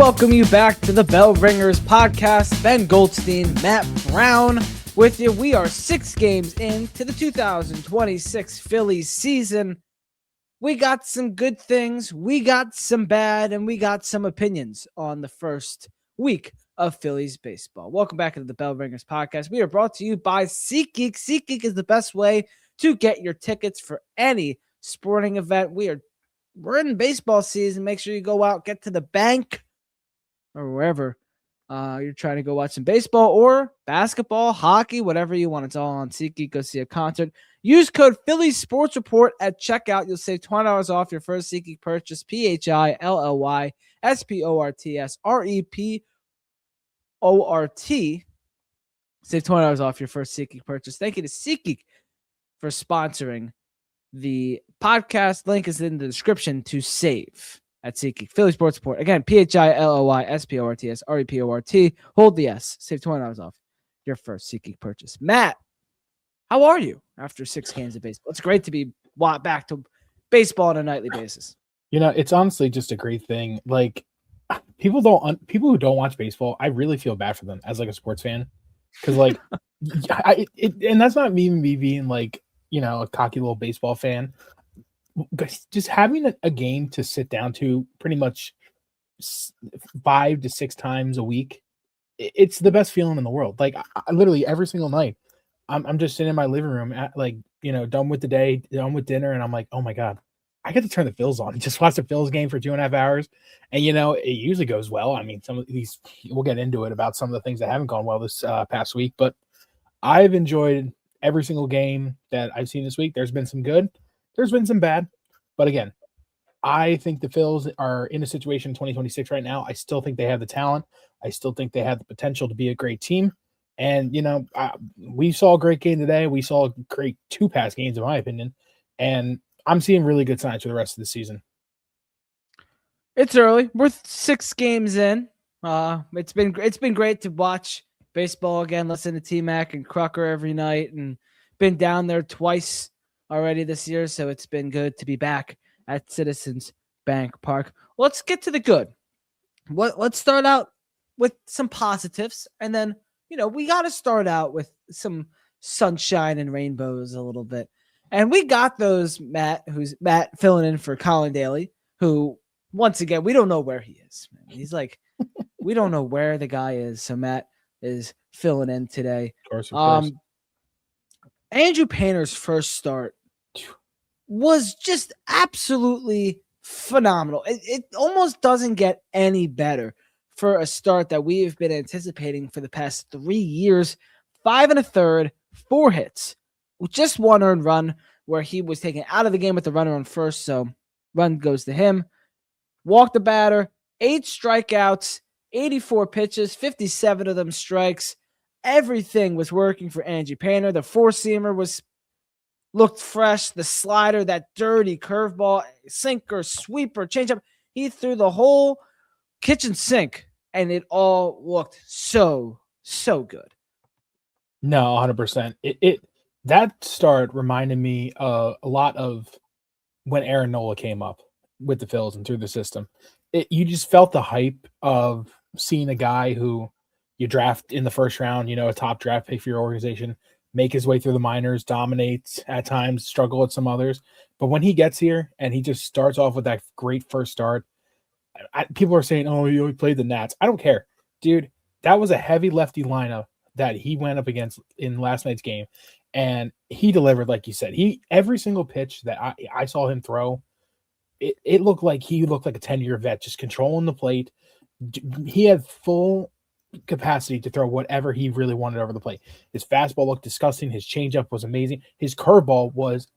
welcome you back to the Bell Ringers podcast. Ben Goldstein, Matt Brown with you. We are 6 games into the 2026 Phillies season. We got some good things, we got some bad, and we got some opinions on the first week of Phillies baseball. Welcome back to the Bell Ringers podcast. We are brought to you by SeatGeek. SeatGeek is the best way to get your tickets for any sporting event. We're in baseball season. Make sure you go out, get to the bank, or wherever you're trying to go watch some baseball or basketball, hockey, whatever you want. It's all on SeatGeek. Go see a concert. Use code Phillies Sports Report at checkout. You'll save $20 off your first SeatGeek purchase. PHILLYSPORTS REPORT. Save $20 off your first SeatGeek purchase. Thank you to SeatGeek for sponsoring the podcast. Link is in the description to save at SeatGeek. Philly Sports Report. Again, PHILLYSPORTS REPORT. Hold the S. Save $20 off your first SeatGeek purchase. Matt, how are you after 6 games of baseball? It's great to be back to baseball on a nightly basis. You know, it's honestly just a great thing. Like, people who don't watch baseball, I really feel bad for them as like a sports fan, because like, and that's not even me being like, you know, a cocky little baseball fan. Just having a game to sit down to pretty much 5 to 6 times a week, it's the best feeling in the world. Like, I literally every single night, I'm just sitting in my living room at, like, you know, done with the day, done with dinner, and I'm like, oh my god, I get to turn the Phils on, just watch the Phils game for 2.5 hours, and you know, it usually goes well. I mean, some of these, we'll get into it about some of the things that haven't gone well this past week, but I've enjoyed every single game that I've seen this week. There's been some good, there's been some bad, but again, I think the Phils are in a situation in 2026 right now. I still think they have the talent. I still think they have the potential to be a great team. And, you know, we saw a great game today. We saw a great 2 past games, in my opinion. And I'm seeing really good signs for the rest of the season. It's early. We're 6 games in. It's been great to watch baseball again, listen to T-Mac and Crocker every night, and been down there twice already this year, so it's been good to be back at Citizens Bank Park. Let's get to the good. Let's start out with some positives, and then, you know, we got to start out with some sunshine and rainbows a little bit. And we got those, Matt filling in for Colin Daly, who, once again, we don't know where he is. He's like, we don't know where the guy is, so Matt is filling in today. Of course. Andrew Painter's first start was just absolutely phenomenal. It almost doesn't get any better for a start that we have been anticipating for the past 3 years. 5 1/3, 4 hits, with just 1 earned run, where he was taken out of the game with the runner on first, so run goes to him. Walked the batter, 8 strikeouts, 84 pitches, 57 of them strikes. Everything was working for Angie Painter. The 4-seamer looked fresh. The slider, that dirty curveball, sinker, sweeper, changeup, he threw the whole kitchen sink, and it all looked so good. No, 100%. That start reminded me a lot of when Aaron Nola came up with the Phils and through the system. You just felt the hype of seeing a guy who you draft in the first round, you know, a top draft pick for your organization, make his way through the minors, dominate at times, struggle at some others. But when he gets here and he just starts off with that great first start, people are saying, oh, he played the Nats. I don't care. Dude, that was a heavy lefty lineup that he went up against in last night's game. And he delivered, like you said. Every single pitch that I saw him throw, it looked like he looked like a 10-year vet, just controlling the plate. He had full capacity to throw whatever he really wanted over the plate. His fastball looked disgusting. His changeup was amazing. His curveball was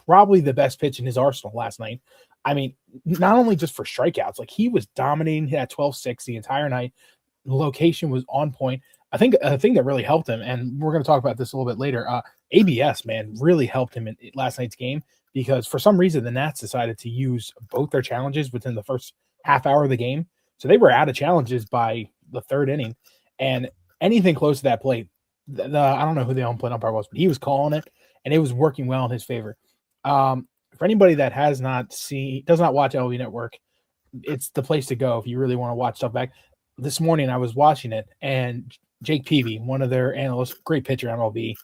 probably the best pitch in his arsenal last night. I mean, not only just for strikeouts, like he was dominating at 12-6 the entire night. The location was on point. I think a thing that really helped him, and we're going to talk about this a little bit later, ABS, man, really helped him in last night's game, because for some reason the Nats decided to use both their challenges within the first half hour of the game. So they were out of challenges by the 3rd inning, and anything close to that plate, I don't know who the home plate umpire was, but he was calling it, and it was working well in his favor. For anybody that does not watch LV Network, it's the place to go if you really want to watch stuff back. This morning I was watching it, and Jake Peavy, one of their analysts, great pitcher, MLB,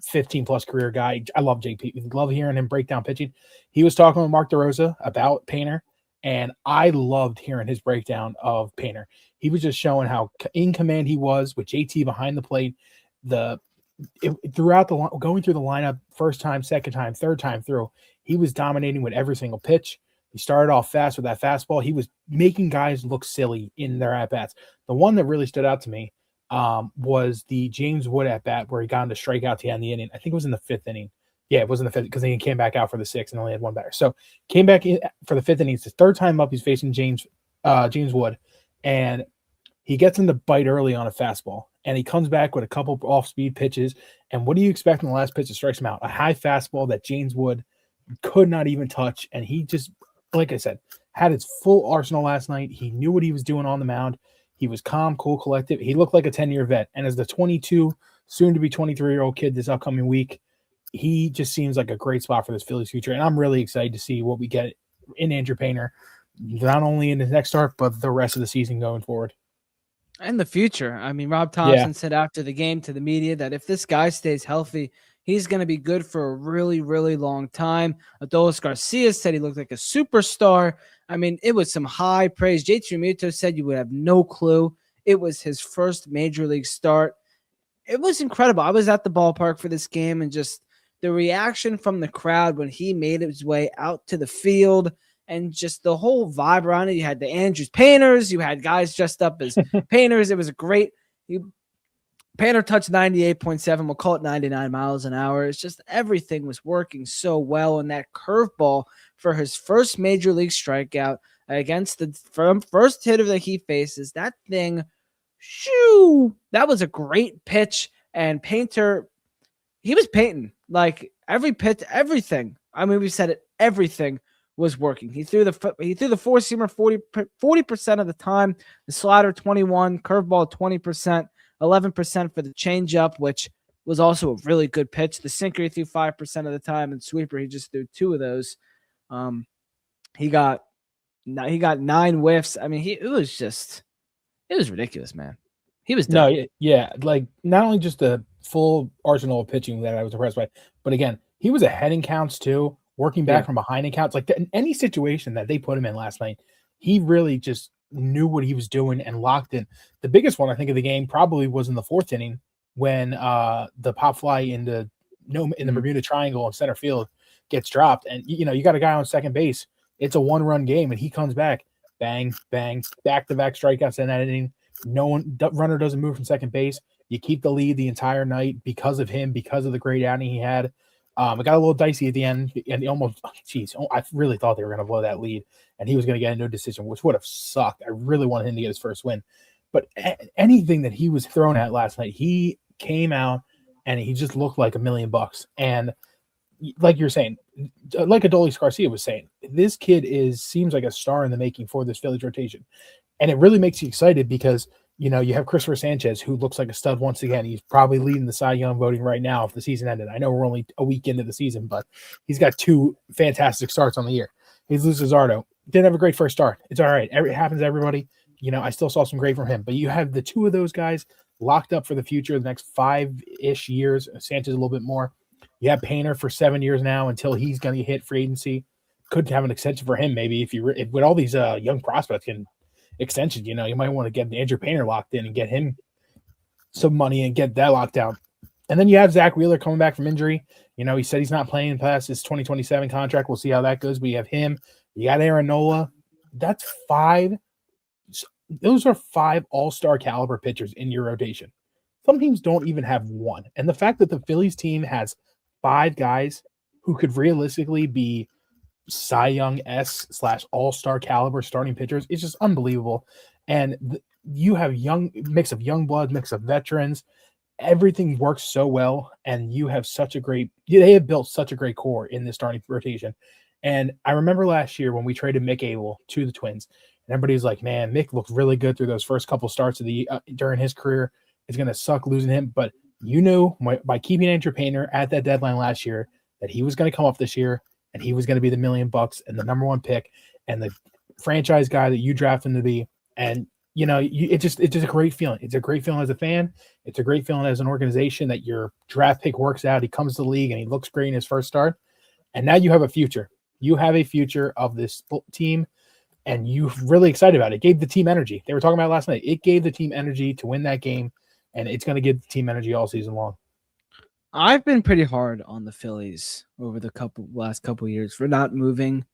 15 plus career guy. I love Jake Peavy. Love hearing him break down pitching. He was talking with Mark DeRosa about Painter, and I loved hearing his breakdown of Painter. He was just showing how in command he was with JT behind the plate. Throughout going through the lineup, first time, second time, third time through, he was dominating with every single pitch. He started off fast with that fastball. He was making guys look silly in their at-bats. The one that really stood out to me was the James Wood at-bat where he got him to strike out to end the inning. I think it was in the fifth inning. Yeah, it was in the fifth because he came back out for the sixth and only had one batter. So came back in for the fifth inning. It's the third time up he's facing James Wood, and he gets him to bite early on a fastball, and he comes back with a couple off-speed pitches. And what do you expect in the last pitch that strikes him out? A high fastball that James Wood could not even touch, and he just, like I said, had his full arsenal last night. He knew what he was doing on the mound. He was calm, cool, collective. He looked like a 10-year vet. And as the 22, soon-to-be 23-year-old kid this upcoming week, he just seems like a great spot for this Phillies future. And I'm really excited to see what we get in Andrew Painter, not only in his next start, but the rest of the season going forward. In the future. I mean, Rob Thompson said after the game to the media that if this guy stays healthy, he's going to be good for a really, really long time. Adolis Garcia said he looked like a superstar. I mean, it was some high praise. JT Realmuto said you would have no clue. It was his first major league start. It was incredible. I was at the ballpark for this game, and just the reaction from the crowd when he made his way out to the field, and just the whole vibe around it. You had the Andrews Painters. You had guys dressed up as Painters. It was a great Painter touched 98.7. We'll call it 99 miles an hour. It's just everything was working so well. And that curveball for his first major league strikeout against the first hitter that he faces, that thing, shoo, that was a great pitch. And Painter, he was painting like every pitch, everything. I mean, we said it, everything was working. He threw the four-seamer 40% of the time, the slider 21, curveball 20%, 11% for the changeup, which was also a really good pitch. The sinker he threw 5% of the time, and sweeper he just threw 2 of those. He got 9 whiffs. I mean, it was ridiculous, man. He was done. No, yeah, like not only just the full arsenal of pitching that I was impressed by, but again, he was ahead in counts too. Working back from behind in counts, like in any situation that they put him in last night, he really just knew what he was doing and locked in. The biggest one I think of the game probably was in the 4th inning when the pop fly in the Bermuda Triangle in center field gets dropped, and you got a guy on second base. It's a 1-run game, and he comes back, bang, bang, back-to-back strikeouts in that inning. Runner doesn't move from second base. You keep the lead the entire night because of him, because of the great outing he had. It got a little dicey at the end, and I really thought they were going to blow that lead, and he was going to get a no decision, which would have sucked. I really wanted him to get his first win. But anything that he was thrown at last night, he came out, and he just looked like $1 million. And like you're saying, like Adolis Garcia was saying, this kid seems like a star in the making for this Phillies rotation. And it really makes you excited because you have Christopher Sanchez, who looks like a stud once again. He's probably leading the Cy Young voting right now if the season ended. I know we're only a week into the season, but he's got 2 fantastic starts on the year. Jesus Luzardo didn't have a great first start. It's all right. It happens to everybody. I still saw some great from him. But you have the 2 of those guys locked up for the future, the next 5-ish years. Sanchez a little bit more. You have Painter for 7 years now until he's going to hit free agency. Could have an extension for him maybe if with all these young prospects and extension, you might want to get Andrew Painter locked in and get him some money and get that locked down. And then you have Zach Wheeler coming back from injury. He said he's not playing past his 2027 contract. We'll see how that goes. But you have him. You got Aaron Nola. That's 5. Those are 5 all-star caliber pitchers in your rotation. Some teams don't even have 1. And the fact that the Phillies team has 5 guys who could realistically be Cy Young / all-star caliber starting pitchers is just unbelievable. And you have mix of young blood, mix of veterans. Everything works so well, and you have they have built such a great core in this starting rotation. And I remember last year when we traded Mick Abel to the Twins, and everybody's like, man, Mick looked really good through those first couple starts of during his career. It's going to suck losing him. But by keeping Andrew Painter at that deadline last year that he was going to come up this year, and he was going to be the $1 million and the number 1 pick. And the franchise guy that you draft him to be, and it's just a great feeling. It's a great feeling as a fan. It's a great feeling as an organization that your draft pick works out. He comes to the league and he looks great in his first start, and now you have a future. You have a future of this team, and you're really excited about it. It gave the team energy. They were talking about it last night. It gave the team energy to win that game, and it's going to give the team energy all season long. I've been pretty hard on the Phillies over the last couple years for not moving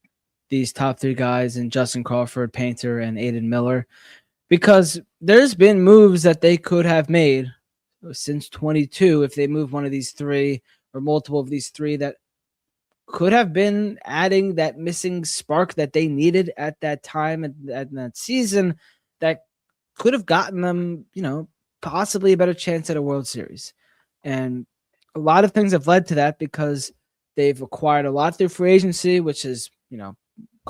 these top three guys in Justin Crawford, Painter, and Aiden Miller, because there's been moves that they could have made since 22 if they move one of these three or multiple of these three that could have been adding that missing spark that they needed at that time and that season that could have gotten them, possibly a better chance at a World Series. And a lot of things have led to that because they've acquired a lot through free agency, which is,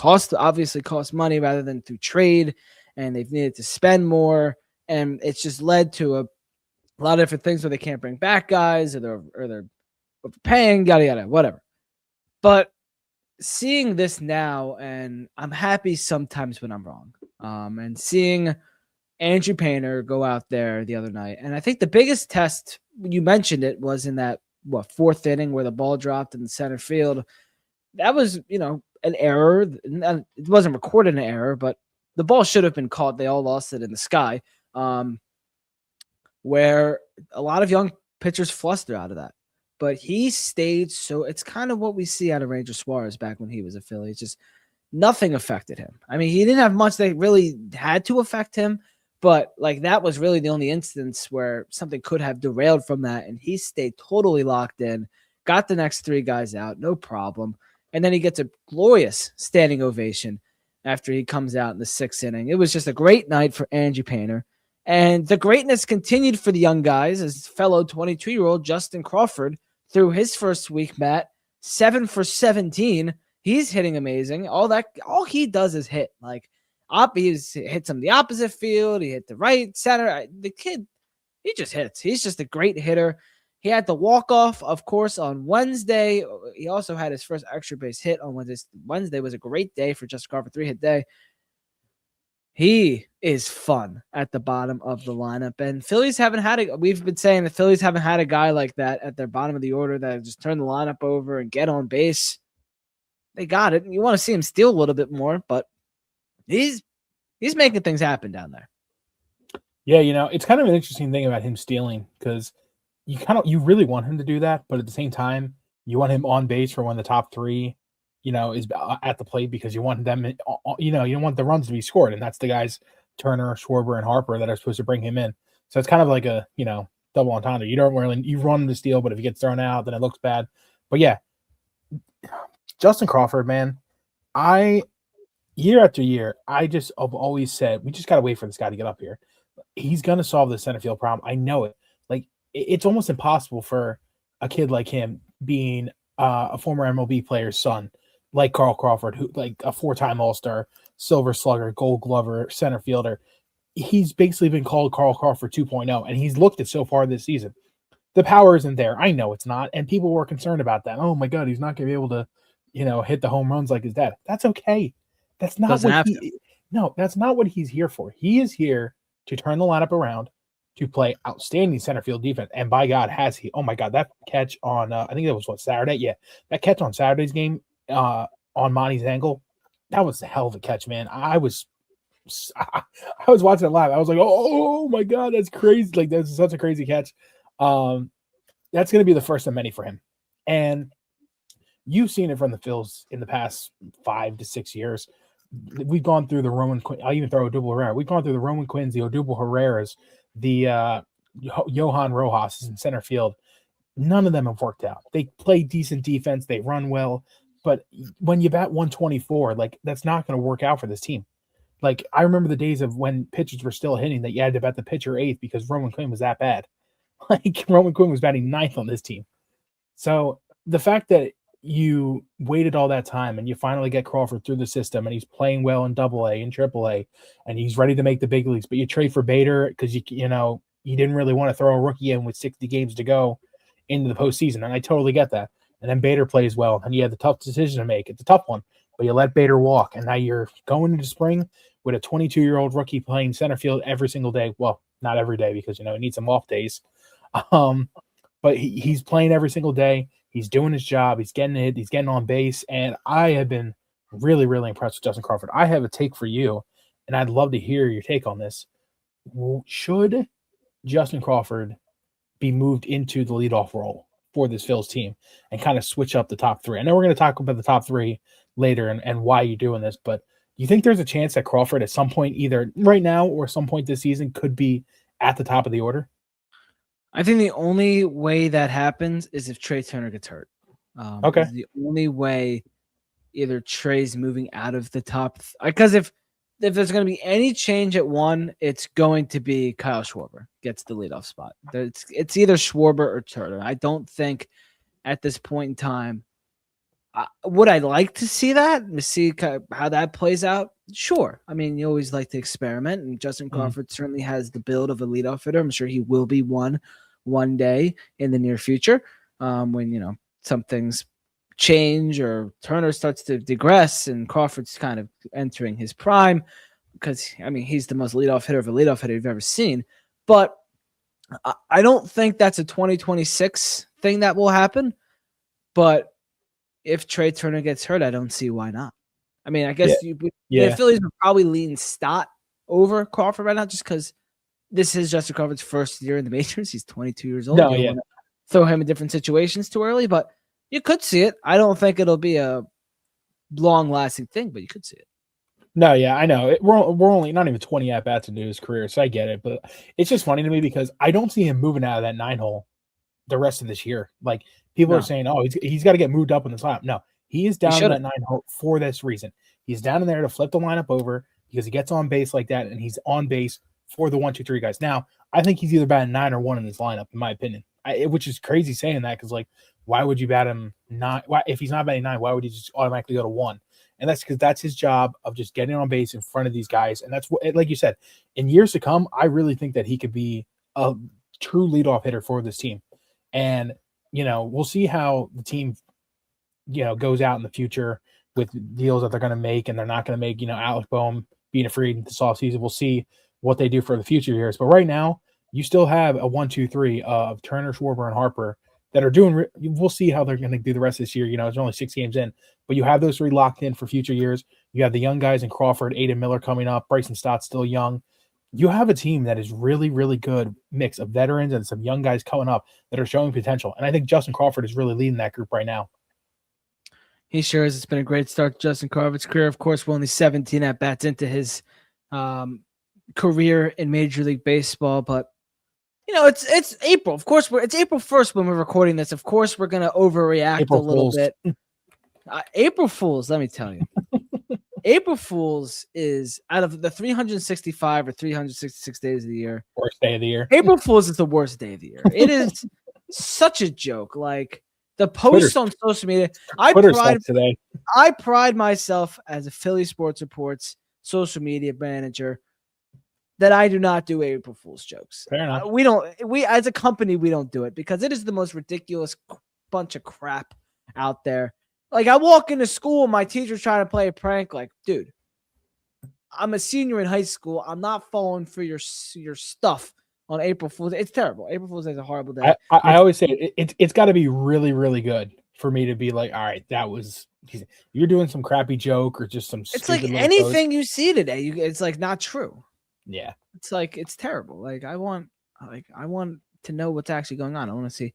obviously cost money rather than through trade, and they've needed to spend more, and it's just led to a lot of different things where they can't bring back guys or they're overpaying, yada yada, whatever. But seeing this now, and I'm happy sometimes when I'm wrong, and seeing Andrew Painter go out there the other night, and I think the biggest test, you mentioned it, was in that fourth inning where the ball dropped in the center field. That was, an error. It wasn't recorded an error, but the ball should have been caught. They all lost it in the sky, where a lot of young pitchers fluster out of that. But he stayed, so it's kind of what we see out of Ranger Suarez back when he was a Philly. It's just nothing affected him. I mean, he didn't have much that really had to affect him, but that was really the only instance where something could have derailed from that, and he stayed totally locked in, got the next three guys out, no problem. And then he gets a glorious standing ovation after he comes out in the sixth inning. It was just a great night for Angie Painter. And the greatness continued for the young guys as fellow 22-year-old Justin Crawford through his first week, Matt, 7 for 17. He's hitting amazing. All he does is hit. He hit some of the opposite field. He hit the right center. The kid, he just hits. He's just a great hitter. He had the walk-off, of course, on Wednesday. He also had his first extra base hit on Wednesday. Wednesday was a great day for Justin Crawford, 3-hit day. He is fun at the bottom of the lineup. And Phillies haven't had we've been saying the Phillies haven't had a guy like that at their bottom of the order that just turn the lineup over and get on base. They got it. You want to see him steal a little bit more, but he's making things happen down there. Yeah, it's kind of an interesting thing about him stealing because you really want him to do that, but at the same time, you want him on base for when the top three, is at the plate because you want them, you don't want the runs to be scored, and that's the guys Turner, Schwarber, and Harper that are supposed to bring him in. So it's kind of like a double entendre. You don't really you run him to steal, but if he gets thrown out, then it looks bad. But yeah, Justin Crawford, man, year after year, I've always said we just gotta wait for this guy to get up here. He's gonna solve the center field problem. I know it. It's almost impossible for a kid like him being a former MLB player's son, like Carl Crawford, who like a 4-time All-Star, Silver Slugger, Gold Glover, center fielder. He's basically been called Carl Crawford 2.0, and he's looked it so far this season. The power isn't there. I know it's not, and people were concerned about that. Oh my God, he's not going to be able to, hit the home runs like his dad. That's okay. That's not that's not what he's here for. He is here to turn the lineup around, to play outstanding center field defense. And by God, has he. Oh my God, that catch on, I think that was Saturday? Yeah, that catch on Saturday's game on Monty's angle, that was a hell of a catch, man. I was watching it live. I was like, oh my God, that's crazy. That's such a crazy catch. That's going to be the first of many for him. And you've seen it from the Phils in the past 5 to 6 years. We've gone through the Roman Quinn. I'll even throw Odubel Herrera. We've gone through the Roman Quinns, the Odubel Herreras, the Johan Rojas in center field. None of them have worked out. They play decent defense. They run well. But when you bat 124, that's not going to work out for this team. I remember the days of when pitchers were still hitting that you had to bet the pitcher 8th because Roman Quinn was that bad. Roman Quinn was batting 9th on this team. So the fact that you waited all that time and you finally get Crawford through the system and he's playing well in AA and AAA and he's ready to make the big leagues, but you trade for Bader because you didn't really want to throw a rookie in with 60 games to go into the postseason, and I totally get that. And then Bader plays well, and you had the tough decision to make. It's a tough one, but you let Bader walk, and now you're going into spring with a 22-year-old rookie playing center field every single day. Well, not every day because he needs some off days. But he's playing every single day. He's doing his job. He's getting it. He's getting on base, and I have been really, really impressed with Justin Crawford. I have a take for you, and I'd love to hear your take on this. Should Justin Crawford be moved into the leadoff role for this Phil's team and kind of switch up the top three? I know we're going to talk about the top three later and why you're doing this, but do you think there's a chance that Crawford at some point, either right now or some point this season, could be at the top of the order? I think the only way that happens is if Trey Turner gets hurt. Okay. The only way either Trey's moving out of the top, because if there's going to be any change at one, it's going to be Kyle Schwarber gets the leadoff spot. It's either Schwarber or Turner. I don't think at this point in time, would I like to see that, to see how that plays out? Sure. I mean, you always like to experiment, and Justin Crawford certainly has the build of a leadoff hitter. I'm sure he will be one day in the near future when, some things change or Turner starts to digress and Crawford's kind of entering his prime, because he's the most leadoff hitter of a leadoff hitter you've ever seen. But I don't think that's a 2026 thing that will happen. But if Trey Turner gets hurt, I don't see why not. I guess the Phillies would probably lean Stott over Crawford right now, just because this is Justin Crawford's first year in the majors. He's 22 years old. No, you don't want to throw him in different situations too early, but you could see it. I don't think it'll be a long-lasting thing, but you could see it. No, yeah, I know. We're only not even 20 at-bats into his career, so I get it. But it's just funny to me because I don't see him moving out of that 9-hole the rest of this year. Like, people are saying, oh, he's got to get moved up in the lineup. No, he is down in that 9-hole for this reason. He's down in there to flip the lineup over because he gets on base like that, and he's on base for the 1, 2, 3 guys. Now, I think he's either batting 9 or 1 in this lineup, in my opinion. Which is crazy saying that because, why would you bat him 9? If he's not batting 9, why would he just automatically go to 1? And that's because that's his job of just getting on base in front of these guys. And that's what, like you said, in years to come, I really think that he could be a true leadoff hitter for this team. And, we'll see how the team, goes out in the future with deals that they're going to make and they're not going to make, Alex Boehm being a free agent this offseason. We'll see what they do for the future years. But right now, you still have a 1, 2, 3 of Turner, Schwarber, and Harper that are doing. We'll see how they're going to do the rest of this year. It's only 6 games in, but you have those 3 locked in for future years. You have the young guys in Crawford, Aiden Miller coming up, Bryson Stott's still young. You have a team that is really, really good mix of veterans and some young guys coming up that are showing potential. And I think Justin Crawford is really leading that group right now. He sure is. It's been a great start to Justin Crawford's career. Of course, we're only 17 at-bats into his career in Major League Baseball, but it's April. Of course, it's April 1st when we're recording this. Of course, we're going to overreact a little bit. April Fools, let me tell you. April Fools is, out of the 365 or 366 days of the year, worst day of the year. April Fools is the worst day of the year. It is such a joke. Like, the posts on social media. I pride myself as a Philly Sports Reports social media manager that I do not do April Fool's jokes. Fair enough. We as a company, we don't do it because it is the most ridiculous bunch of crap out there. Like, I walk into school, my teacher's trying to play a prank. Like, dude, I'm a senior in high school. I'm not falling for your stuff on April Fool's. It's terrible. April Fool's Day is a horrible day. I always say it's got to be really, really good for me to be like, all right, you're doing some crappy joke or just some. It's like anything you see today. It's like not true. Yeah, it's like it's terrible. Like I want to know what's actually going on. I want to see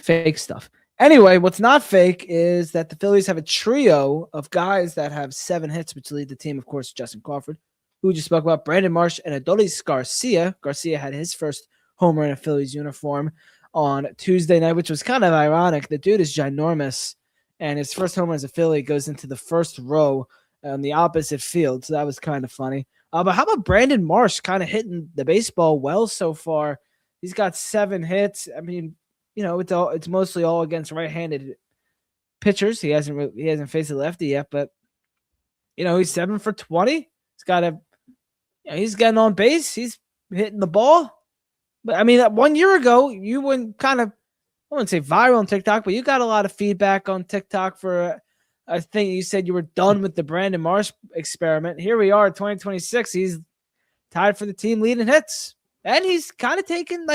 fake stuff. Anyway, what's not fake is that the Phillies have a trio of guys that have 7 hits, which lead the team. Of course, Justin Crawford, who we just spoke about, Brandon Marsh, and Adolis Garcia. Garcia had his first homer in a Phillies uniform on Tuesday night, which was kind of ironic. The dude is ginormous, and his first homer as a Philly goes into the first row on the opposite field, so that was kind of funny. But how about Brandon Marsh kind of hitting the baseball well so far? He's got 7 hits. I mean, it's mostly all against right-handed pitchers. He hasn't faced a lefty yet, but he's 7 for 20. He's getting on base. He's hitting the ball. But I mean, 1 year ago, you went kind of, I wouldn't say viral on TikTok, but you got a lot of feedback on TikTok for I think you said you were done with the Brandon Marsh experiment. Here we are, 2026. He's tied for the team lead in hits. And he's kind of taken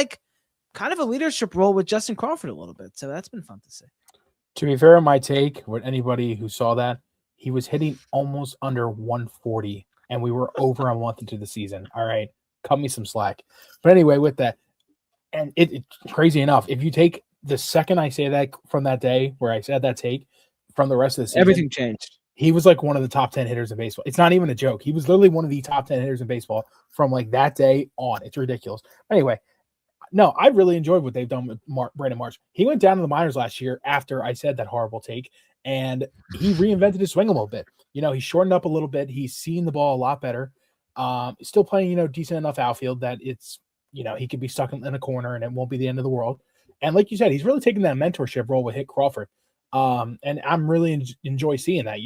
kind of a leadership role with Justin Crawford a little bit. So that's been fun to see. To be fair, my take with anybody who saw that, he was hitting almost under 140, and we were over a month into the season. All right, cut me some slack. But anyway, with that, and it's crazy enough, if you take the second I say that from that day where I said that take from the rest of the season, everything changed. He was like one of the top 10 hitters in baseball. It's not even a joke. He was literally one of the top 10 hitters in baseball from like that day on. It's ridiculous. Anyway, no, I really enjoyed what they've done with Brandon Marsh. He went down to the minors last year after I said that horrible take, and he reinvented his swing a little bit. He shortened up a little bit. He's seen the ball a lot better. Still playing, decent enough outfield that it's, he could be stuck in a corner and it won't be the end of the world. And like you said, he's really taking that mentorship role with Hick Crawford. And I'm really enjoy seeing that.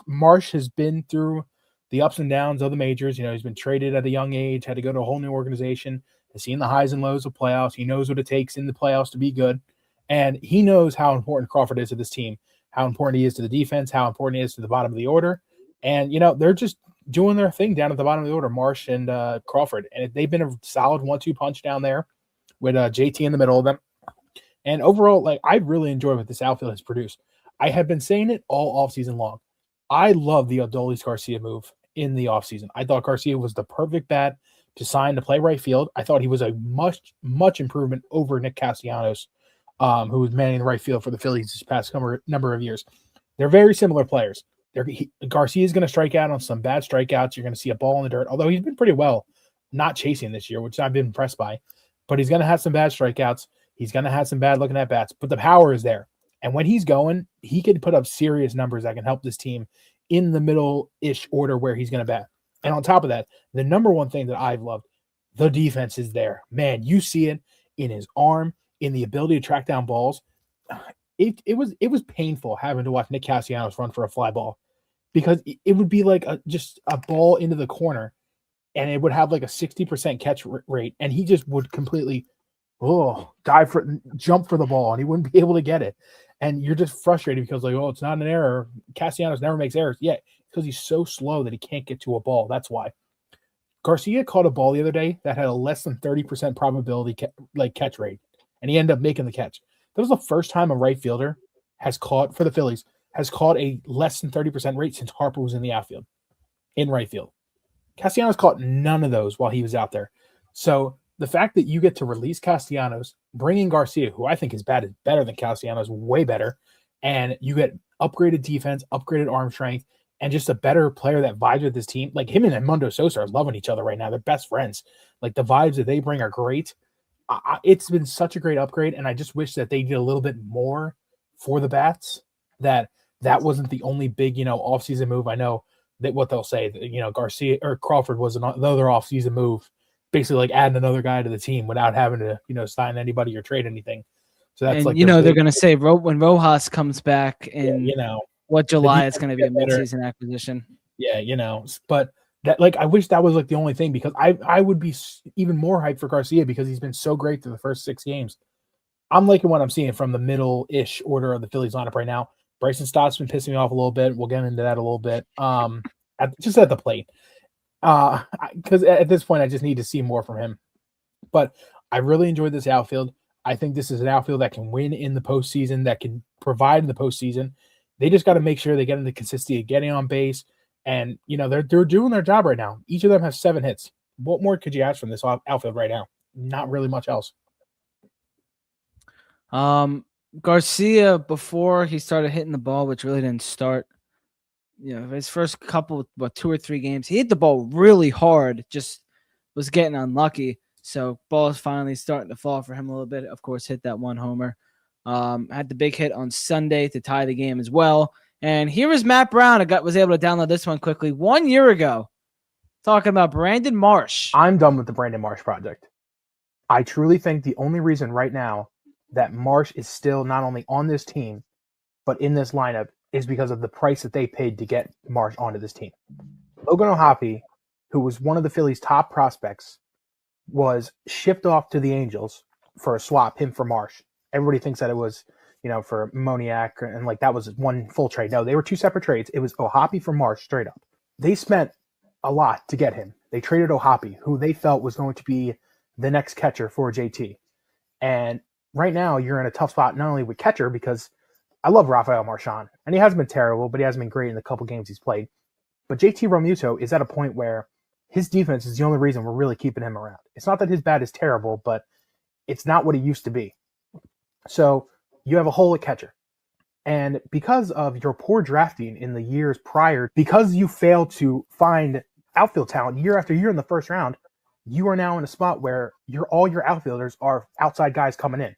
Marsh has been through the ups and downs of the majors. He's been traded at a young age, had to go to a whole new organization, has seen the highs and lows of playoffs. He knows what it takes in the playoffs to be good. And he knows how important Crawford is to this team, how important he is to the defense, how important he is to the bottom of the order. And, they're just doing their thing down at the bottom of the order, Marsh and Crawford. And they've been a solid 1-2 punch down there with JT in the middle of them. And overall, I really enjoy what this outfield has produced. I have been saying it all offseason long. I love the Adolis Garcia move in the offseason. I thought Garcia was the perfect bat to sign to play right field. I thought he was a much improvement over Nick Castellanos, who was manning the right field for the Phillies this past number of years. They're very similar players. Garcia is going to strike out on some bad strikeouts. You're going to see a ball in the dirt, although he's been pretty well not chasing this year, which I've been impressed by. But he's going to have some bad strikeouts. He's going to have some bad looking at bats, but the power is there. And when he's going, he can put up serious numbers that can help this team in the middle-ish order where he's going to bat. And on top of that, the number one thing that I've loved, the defense is there. Man, you see it in his arm, in the ability to track down balls. It was painful having to watch Nick Castellanos run for a fly ball because it would be like just a ball into the corner, and it would have like a 60% catch rate, and he just would completely jump for the ball, and he wouldn't be able to get it. And you're just frustrated because it's not an error. Castellanos never makes errors. Yeah, because he's so slow that he can't get to a ball. That's why. Garcia caught a ball the other day that had a less than 30% probability catch rate, and he ended up making the catch. That was the first time a right fielder for the Phillies has caught a less than 30% rate since Harper was in the outfield, in right field. Castellanos caught none of those while he was out there. So the fact that you get to release Castellanos, bring in Garcia, who I think is better than Castellanos, way better, and you get upgraded defense, upgraded arm strength, and just a better player that vibes with this team. Like him and Edmundo Sosa are loving each other right now. They're best friends. Like the vibes that they bring are great. It's been such a great upgrade, and I just wish that they did a little bit more for the bats. That wasn't the only big, offseason move. I know that what they'll say, Garcia or Crawford was another offseason move, basically like adding another guy to the team without having to, sign anybody or trade anything. So that's they're going to say when Rojas comes back in July, it's going to be a midseason acquisition. Yeah, but that I wish that was the only thing because I would be even more hyped for Garcia because he's been so great through the first 6 games. I'm liking what I'm seeing from the middle-ish order of the Phillies lineup right now. Bryson Stott's been pissing me off a little bit. We'll get into that a little bit. Just at the plate. Because at this point, I just need to see more from him. But I really enjoyed this outfield. I think this is an outfield that can win in the postseason, that can provide in the postseason. They just got to make sure they get in the consistency of getting on base. And, they're doing their job right now. Each of them has 7 hits. What more could you ask from this outfield right now? Not really much else. Garcia, before he started hitting the ball, which really didn't start, his first couple, 2 or 3 games, he hit the ball really hard, just was getting unlucky. So ball is finally starting to fall for him a little bit. Of course, hit that 1 homer. Had the big hit on Sunday to tie the game as well. And here is Matt Brown. I was able to download this one quickly. 1 year ago, talking about Brandon Marsh. I'm done with the Brandon Marsh project. I truly think the only reason right now that Marsh is still not only on this team, but in this lineup is because of the price that they paid to get Marsh onto this team. Logan O'Hoppe, who was one of the Phillies' top prospects, was shipped off to the Angels for a swap, him for Marsh. Everybody thinks that it was, for Moniak, and like that was one full trade. No, they were two separate trades. It was Ohapi for Marsh straight up. They spent a lot to get him. They traded Ohapi, who they felt was going to be the next catcher for JT. And right now you're in a tough spot, not only with catcher, because I love Rafael Marchand, and he hasn't been terrible, but he hasn't been great in the couple games he's played. But JT Realmuto is at a point where his defense is the only reason we're really keeping him around. It's not that his bat is terrible, but it's not what it used to be. So you have a hole at catcher. And because of your poor drafting in the years prior, because you failed to find outfield talent year after year in the first round, you are now in a spot where all your outfielders are outside guys coming in.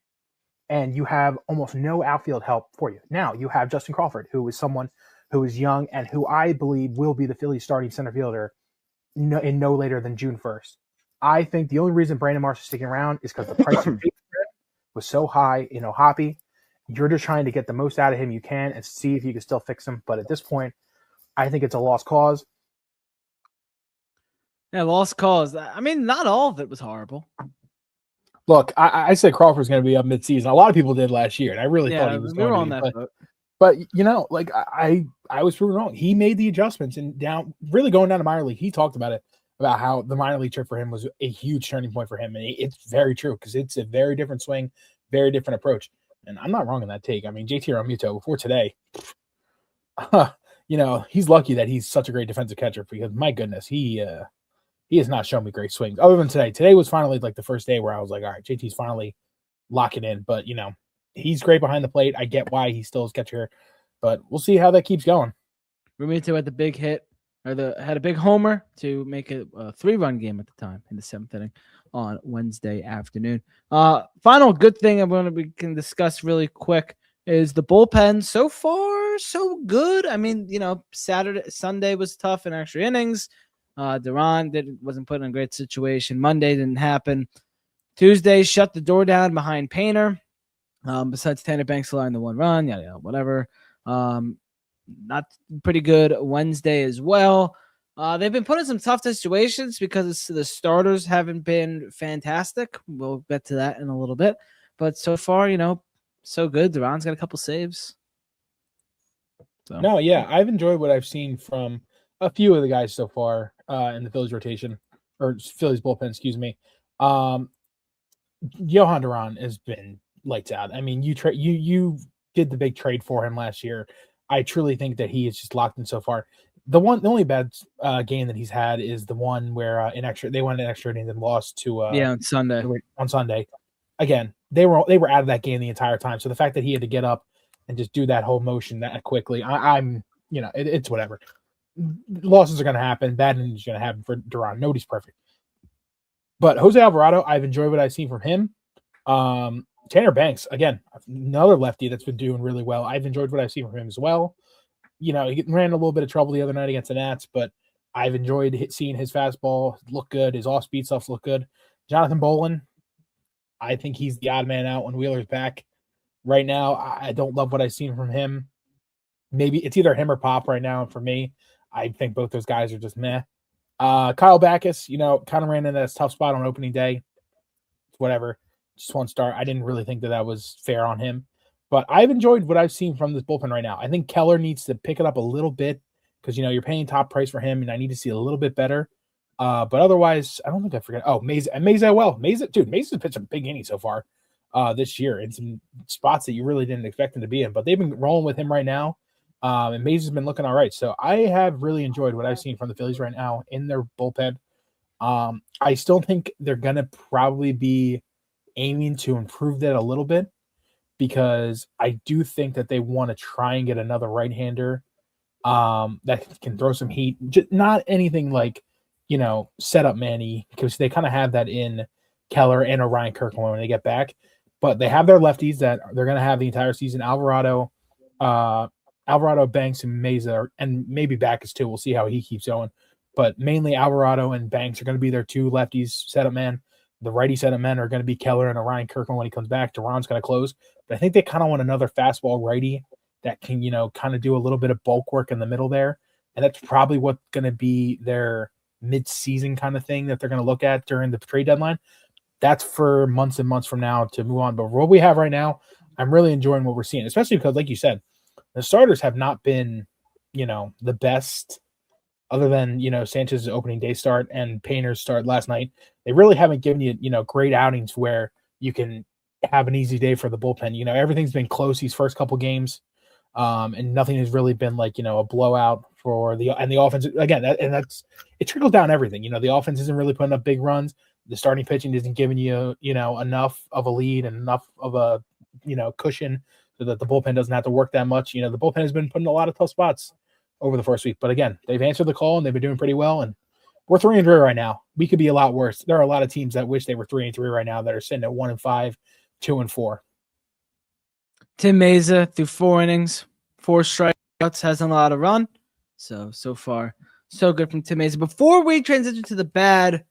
And you have almost no outfield help for you. Now you have Justin Crawford, who is someone who is young and who I believe will be the Phillies starting center fielder in no later than June 1st. I think the only reason Brandon Marsh is sticking around is because the price you paid for it was so high in Ohapi. You're just trying to get the most out of him you can and see if you can still fix him. But at this point, I think it's a lost cause. Yeah, lost cause. I mean, not all of it was horrible. Look, I said Crawford's going to be up midseason. A lot of people did last year, and I really thought he was going to be. On that boat. But like I was proven wrong. He made the adjustments and really going down to minor league. He talked about it, about how the minor league trip for him was a huge turning point for him. And it's very true because it's a very different swing, very different approach. And I'm not wrong in that take. I mean, JT Realmuto before today, he's lucky that he's such a great defensive catcher because my goodness, he has not shown me great swings other than today. Today was finally like the first day where I was like, all right, JT's finally locking in. But, he's great behind the plate. I get why he still is catcher, but we'll see how that keeps going. Realmuto had the big hit, had a big homer to make it a 3-run game at the time in the 7th inning on Wednesday afternoon. Final good thing we can discuss really quick is the bullpen. So far, so good. I mean, Sunday was tough in extra innings. Duran wasn't put in a great situation. Monday didn't happen. Tuesday shut the door down behind Painter. Besides Tanner Banks allowing the 1 run, whatever. Not pretty good Wednesday as well. They've been put in some tough situations because the starters haven't been fantastic. We'll get to that in a little bit. But so far, so good. Duran's got a couple saves. So. No, yeah, I've enjoyed what I've seen from a few of the guys so far in the Phillies rotation, or Phillies bullpen, excuse me. Johan Duran has been lights out. I mean, you did the big trade for him last year. I truly think that he is just locked in so far. The only bad game that he's had is the one where they won an extra innings and lost to on Sunday. On Sunday, again, they were out of that game the entire time. So the fact that he had to get up and just do that whole motion that quickly, it's whatever. Losses are going to happen. Bad innings are going to happen for Duran. Nobody's perfect. But Jose Alvarado, I've enjoyed what I've seen from him. Tanner Banks, again, another lefty that's been doing really well. I've enjoyed what I've seen from him as well. He ran a little bit of trouble the other night against the Nats, but I've enjoyed seeing his fastball look good. His off-speed stuff look good. Jonathan Bolin, I think he's the odd man out when Wheeler's back. Right now, I don't love what I've seen from him. Maybe it's either him or Pop right now. And for me, I think both those guys are just meh. Kyle Backus, kind of ran into that tough spot on opening day. Whatever. Just 1 start. I didn't really think that was fair on him. But I've enjoyed what I've seen from this bullpen right now. I think Keller needs to pick it up a little bit because, you're paying top price for him, and I need to see a little bit better. But otherwise, I don't think I forget. Oh, Meza's pitched a big inning so far this year in some spots that you really didn't expect him to be in. But they've been rolling with him right now, and Meza's been looking all right. So I have really enjoyed what I've seen from the Phillies right now in their bullpen. I still think they're going to probably be aiming to improve that a little bit because I do think that they want to try and get another right-hander that can throw some heat. Just not anything like, set up Manny, because they kind of have that in Keller and Orion Kirkland when they get back. But they have their lefties that they're going to have the entire season. Alvarado, Banks, and Meza, and maybe Backus too. We'll see how he keeps going. But mainly Alvarado and Banks are going to be their 2 lefties setup man. The righty setup men are going to be Keller and Orion Kirkland when he comes back. Duran's going to close. But I think they kind of want another fastball righty that can, kind of do a little bit of bulk work in the middle there. And that's probably what's going to be their mid-season kind of thing that they're going to look at during the trade deadline. That's for months and months from now to move on. But what we have right now, I'm really enjoying what we're seeing, especially because, like you said, the starters have not been, the best other than, Sanchez's opening day start and Painter's start last night. They really haven't given you, great outings where you can have an easy day for the bullpen. Everything's been close these first couple games. And nothing has really been like, a blowout for the offense. Again, it trickles down everything. The offense isn't really putting up big runs. The starting pitching isn't giving you, enough of a lead and enough of a, cushion so that the bullpen doesn't have to work that much. The bullpen has been put in a lot of tough spots over the first week. But again, they've answered the call and they've been doing pretty well. And we're 3-3 right now. We could be a lot worse. There are a lot of teams that wish they were 3-3 right now that are sitting at 1-5, 2-4. Tim Meza through 4 innings, 4 strikeouts, hasn't allowed a run. So far, so good from Tim Meza. Before we transition to the bad,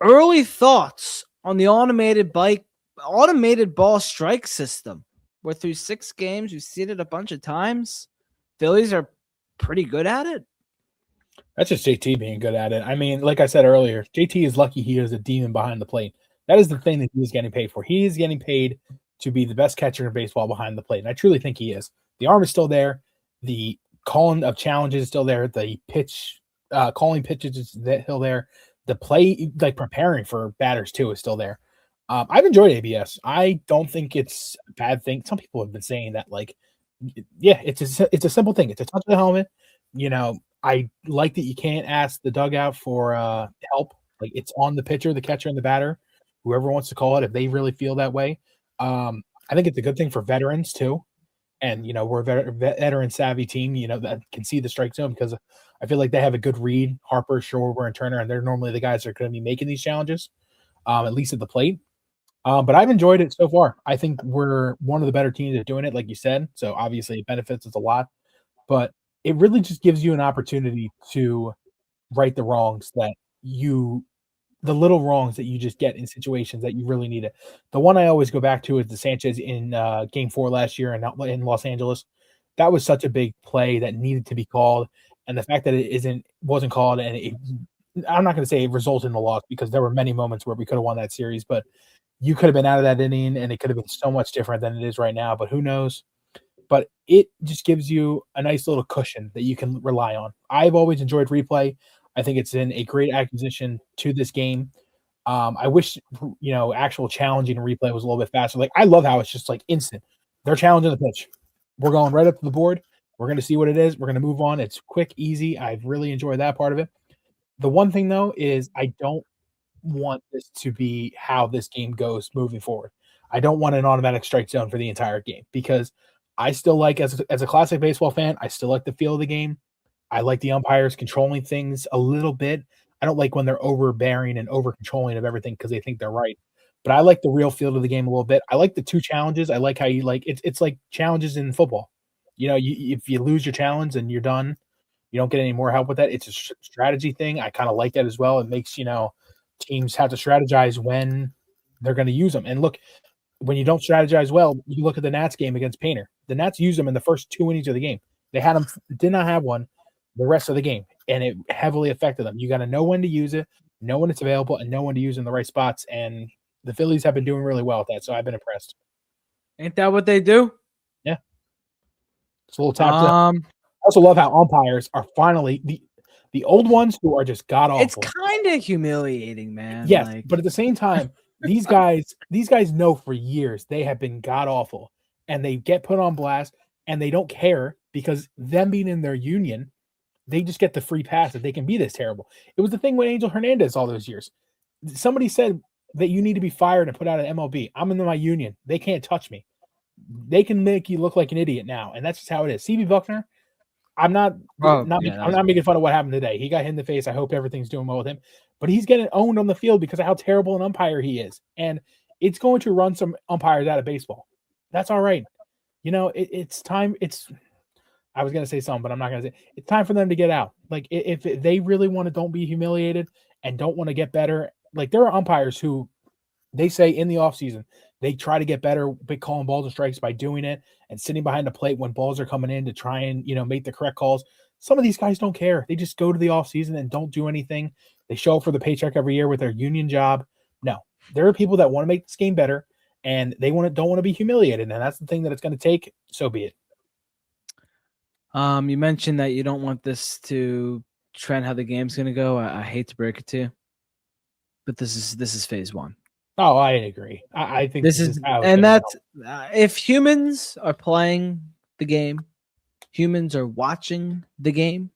early thoughts on the automated ball strike system. We're through 6 games. We've seen it a bunch of times. Phillies are pretty good at it. That's just JT being good at it. I mean, like I said earlier, JT is lucky he is a demon behind the plate. That is the thing that he is getting paid for. He is getting paid to be the best catcher in baseball behind the plate. And I truly think he is. The arm is still there. The calling of challenges is still there. The calling pitches is still there. The play, like preparing for batters too, is still there. I've enjoyed ABS. I don't think it's a bad thing. Some people have been saying that, like, yeah, it's a simple thing. It's a touch of the helmet. I like that you can't ask the dugout for help. Like, it's on the pitcher, the catcher, and the batter, whoever wants to call it, if they really feel that way. I think it's a good thing for veterans too. And, we're a veteran savvy team, that can see the strike zone because I feel like they have a good read. Harper, Schwarber, and Turner, and they're normally the guys that are going to be making these challenges, at least at the plate. But I've enjoyed it so far. I think we're one of the better teams at doing it, like you said. So obviously it benefits us a lot. But it really just gives you an opportunity to right the wrongs the little wrongs that you just get in situations that you really need it. The one I always go back to is the Sanchez in Game 4 last year in Los Angeles. That was such a big play that needed to be called, and the fact that it wasn't called, and I'm not going to say it resulted in a loss because there were many moments where we could have won that series, but you could have been out of that inning, and it could have been so much different than it is right now. But who knows? But it just gives you a nice little cushion that you can rely on. I've always enjoyed replay. I think it's been a great acquisition to this game. I wish, actual challenging replay was a little bit faster. Like, I love how it's just like instant. They're challenging the pitch. We're going right up to the board. We're going to see what it is. We're going to move on. It's quick, easy. I've really enjoyed that part of it. The one thing, though, is I don't want this to be how this game goes moving forward. I don't want an automatic strike zone for the entire game because I still like, as a classic baseball fan, I still like the feel of the game. I like the umpires controlling things a little bit. I don't like when they're overbearing and over controlling of everything because they think they're right. But I like the real feel of the game a little bit. I like the 2 challenges. I like how you it's like challenges in football. If you lose your challenge and you're done, you don't get any more help with that. It's a strategy thing. I kind of like that as well. It makes teams have to strategize when they're going to use them. And look, when you don't strategize well, you look at the Nats game against Painter. The Nats used them in the first 2 innings of the game. They did not have one the rest of the game, and it heavily affected them. You got to know when to use it, know when it's available, and know when to use it in the right spots. And the Phillies have been doing really well with that, so I've been impressed. Ain't that what they do? Yeah. It's a little tap. I also love how umpires are finally the old ones who are just god awful. It's kind of humiliating, man. Yes, but at the same time, these guys know for years they have been god awful, and they get put on blast, and they don't care because them being in their union, they just get the free pass that they can be this terrible. It was the thing with Angel Hernandez all those years. Somebody said that you need to be fired and put out an MLB. I'm in my union. They can't touch me. They can make you look like an idiot now, and that's just how it is. CB Buckner, I'm not making fun of what happened today. He got hit in the face. I hope everything's doing well with him. But he's getting owned on the field because of how terrible an umpire he is. And it's going to run some umpires out of baseball. That's all right. It's time. I was going to say something, but I'm not going to say it's time for them to get out. Like, if they really want to don't be humiliated and don't want to get better, like, there are umpires who they say in the offseason, they try to get better by calling balls and strikes by doing it and sitting behind the plate when balls are coming in to try and, make the correct calls. Some of these guys don't care. They just go to the offseason and don't do anything. They show up for the paycheck every year with their union job. No, there are people that want to make this game better, and they don't want to be humiliated, and that's the thing that it's going to take. So be it. You mentioned that you don't want this to trend how the game's going to go. I hate to break it to you, but this is phase one. Oh, I agree. I think This is how it's and going to that's if humans are playing the game, humans are watching the game,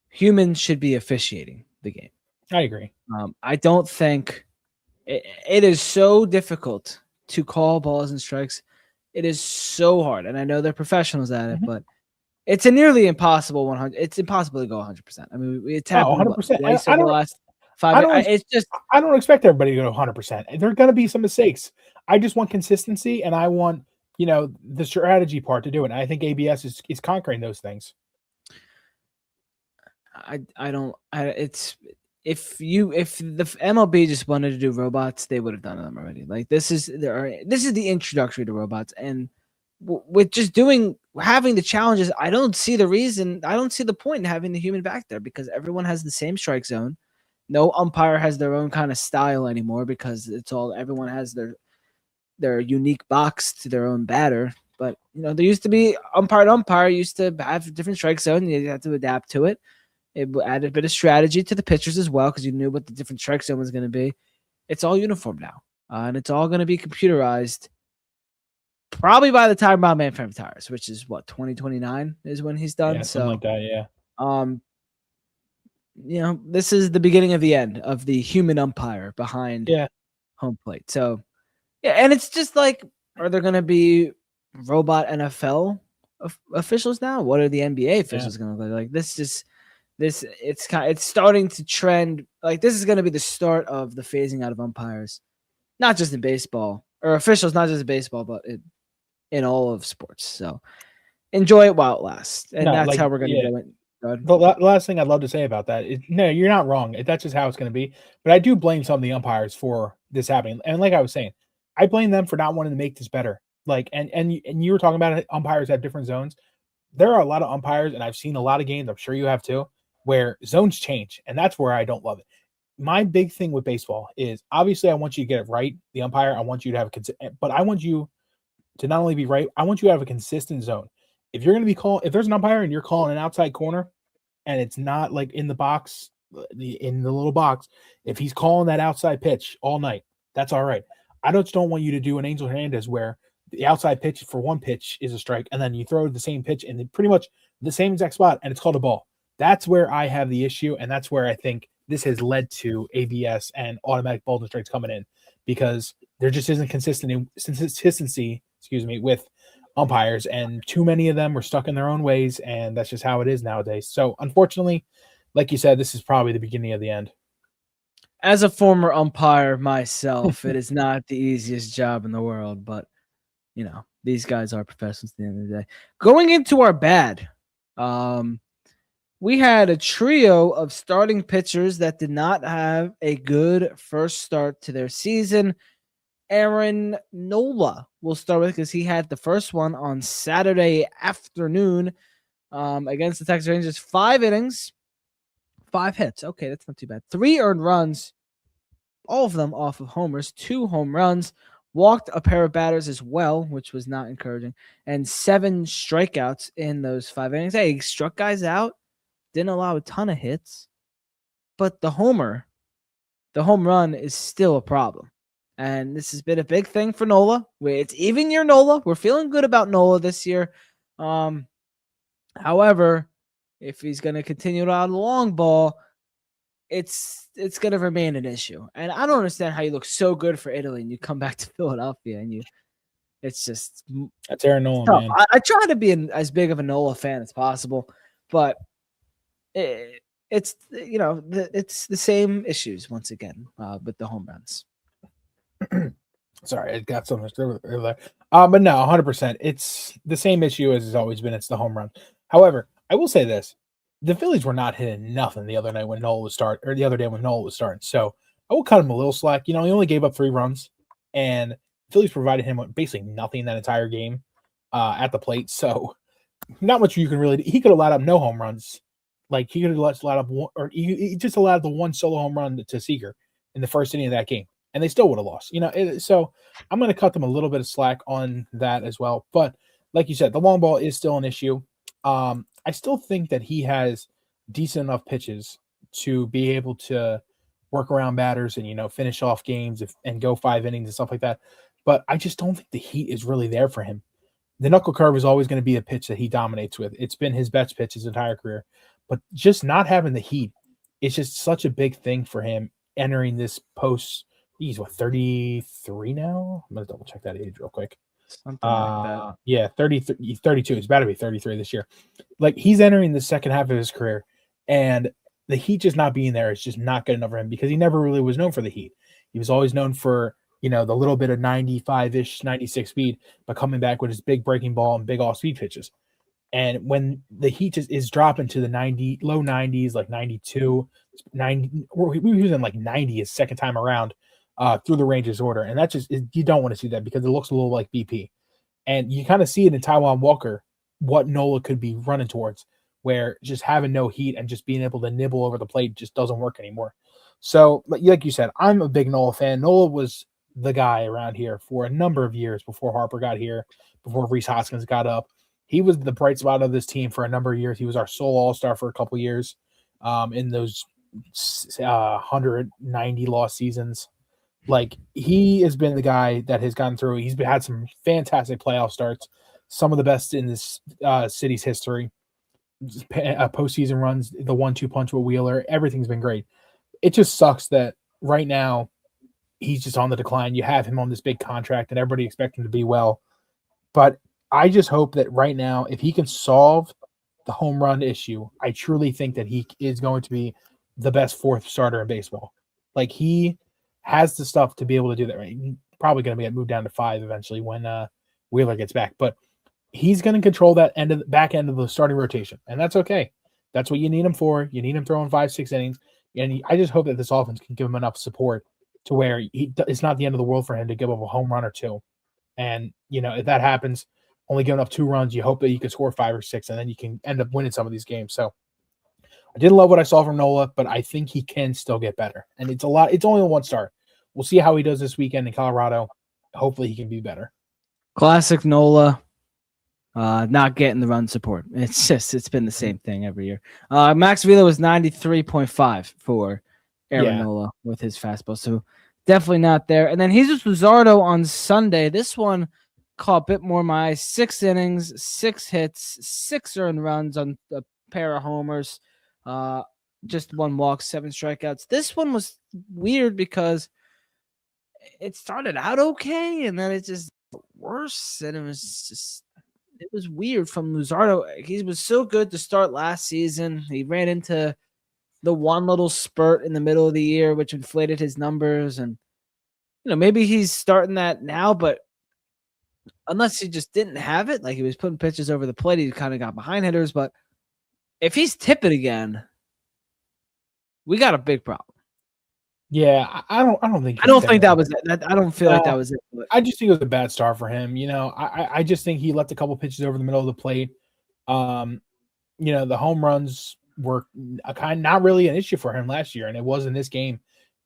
humans should be officiating the game. go. I agree. I don't think it is so difficult to call balls and strikes. It is so hard, and I know they're professionals at it, but it's a nearly impossible 100. It's impossible to go 100%. I mean, it's happened 100%. twice over the last 5 years. It's just I don't expect everybody to go 100%. There are going to be some mistakes. I just want consistency, and I want the strategy part to do it. And I think ABS is conquering those things. I don't. It's if the MLB just wanted to do robots, they would have done them already. Like this is the introductory to robots, and with just having the challenges, I don't see the point in having the human back there because everyone has the same strike zone. No umpire has their own kind of style anymore because everyone has their unique box to their own batter. But there used to be umpire used to have a different strike zone. You had to adapt to it. It added a bit of strategy to the pitchers as well because you knew what the different strike zone was going to be. It's all uniform now, and it's all going to be computerized. Probably by the time Rob Manfred retires, which is 2029 is when he's done. Yeah, something like that. Yeah. This is the beginning of the end of the human umpire behind home plate. So, yeah, and it's just like, are there going to be robot NFL officials now? What are the NBA officials going to look like? It's starting to trend. Like this is going to be the start of the phasing out of umpires, not just in baseball or officials, not just in baseball, but in all of sports. So enjoy it while it lasts, and that's how we're going to go in. The last thing I'd love to say about that is, no, you're not wrong. That's just how it's going to be. But I do blame some of the umpires for this happening. And like I was saying, I blame them for not wanting to make this better. Like, and you were talking about it, umpires have different zones. There are a lot of umpires, and I've seen a lot of games, I'm sure you have too, where zones change. And that's where I don't love it. My big thing with baseball is obviously I want you to get it right. The umpire, I want you to have but I want you to not only be right, I want you to have a consistent zone. If you're going to if there's an umpire and you're calling an outside corner and it's not like in the box, in the little box, if he's calling that outside pitch all night, that's all right. I don't want you to do an Angel Hernandez where the outside pitch for one pitch is a strike and then you throw the same pitch in pretty much the same exact spot and it's called a ball. That's where I have the issue, and that's where I think this has led to ABS and automatic balls and strikes coming in because there just isn't consistency, with umpires, and too many of them are stuck in their own ways, and that's just how it is nowadays. So unfortunately, like you said, this is probably the beginning of the end. As a former umpire myself, it is not the easiest job in the world, but these guys are professionals at the end of the day. Going into our bad, we had a trio of starting pitchers that did not have a good first start to their season. Aaron Nola we'll start with because he had the first one on Saturday afternoon against the Texas Rangers. 5 innings, 5 hits. Okay, that's not too bad. 3 earned runs, all of them off of homers, 2 home runs, walked a pair of batters as well, which was not encouraging, and 7 strikeouts in those 5 innings. Hey, he struck guys out, didn't allow a ton of hits, but the home run is still a problem. And this has been a big thing for Nola. It's even year Nola. We're feeling good about Nola this year. However, if he's going to continue out the long ball, it's going to remain an issue. And I don't understand how you look so good for Italy and you come back to Philadelphia and that's Aaron Nola, man. I try to be as big of a Nola fan as possible, but it's it's the same issues once again with the home runs. Sorry, I got so much there. But no, 100%. It's the same issue as it's always been. It's the home run. However, I will say this: the Phillies were not hitting nothing the other night when Nola was starting, or the other day when Nola was starting. So I will cut him a little slack. He only gave up 3 runs, and the Phillies provided him with basically nothing that entire game at the plate. So not much you can really do. He could have allowed up no home runs. Like he could have allowed up one, or he just allowed the one solo home run to Seager in the first inning of that game. and they still would have lost. So I'm going to cut them a little bit of slack on that as well. But like you said, the long ball is still an issue. I still think that he has decent enough pitches to be able to work around batters and finish off games and go 5 innings and stuff like that. But I just don't think the heat is really there for him. The knuckle curve is always going to be a pitch that he dominates with. It's been his best pitch his entire career. But just not having the heat is just such a big thing for him entering this post. He's 33 now? I'm going to double check that age real quick. Something like that. Yeah, 32. He's about to be 33 this year. Like, he's entering the second half of his career, and the heat just not being there is just not good enough for him because he never really was known for the heat. He was always known for the little bit of 95-ish, 96 speed, but coming back with his big breaking ball and big off-speed pitches. And when the heat just is dropping to the low 90s, like 92, 90, we were using like 90 his second time around through the Rangers order. And that you don't want to see that because it looks a little like BP. And you kind of see it in Taijuan Walker, what Nola could be running towards, where just having no heat and just being able to nibble over the plate just doesn't work anymore. So, like you said, I'm a big Nola fan. Nola was the guy around here for a number of years before Harper got here, before Rhys Hoskins got up. He was the bright spot of this team for a number of years. He was our sole all-star for a couple years in those 190 loss seasons. Like, he has been the guy that has gotten through. He's had some fantastic playoff starts, some of the best in this city's history. Postseason runs, the 1-2 punch with Wheeler, everything's been great. It just sucks that right now he's just on the decline. You have him on this big contract, and everybody expects him to be well. But I just hope that right now, if he can solve the home run issue, I truly think that he is going to be the best fourth starter in baseball. Like, he has the stuff to be able to do that. Right? He's probably going to get moved down to 5 eventually when Wheeler gets back. But he's going to control that back end of the starting rotation, and that's okay. That's what you need him for. You need him throwing 5-6 innings, and I just hope that this offense can give him enough support to where it's not the end of the world for him to give up a home run or 2. And, if that happens, only giving up 2 runs, you hope that you can score 5 or 6, and then you can end up winning some of these games. So I didn't love what I saw from Nola, but I think he can still get better. And it's only a 1 start. We'll see how he does this weekend in Colorado. Hopefully he can be better. Classic Nola. Not getting the run support. It's been the same thing every year. Max Vila was 93.5 for Aaron Nola with his fastball. So definitely not there. And then Jesus Luzardo on Sunday. This one caught a bit more my eye. 6 innings, 6 hits, 6 earned runs on a pair of homers. Just 1 walk, 7 strikeouts. This one was weird because it started out okay, and then it just got worse. And it was weird from Luzardo. He was so good to start last season. He ran into the one little spurt in the middle of the year, which inflated his numbers. And, maybe he's starting that now, but unless he just didn't have it, like he was putting pitches over the plate, he kind of got behind hitters. But if he's tipping again, we got a big problem. Yeah, I don't think that was it. I don't feel like that was it. But I just think it was a bad start for him. I just think he left a couple pitches over the middle of the plate. The home runs were not really an issue for him last year, and it was in this game.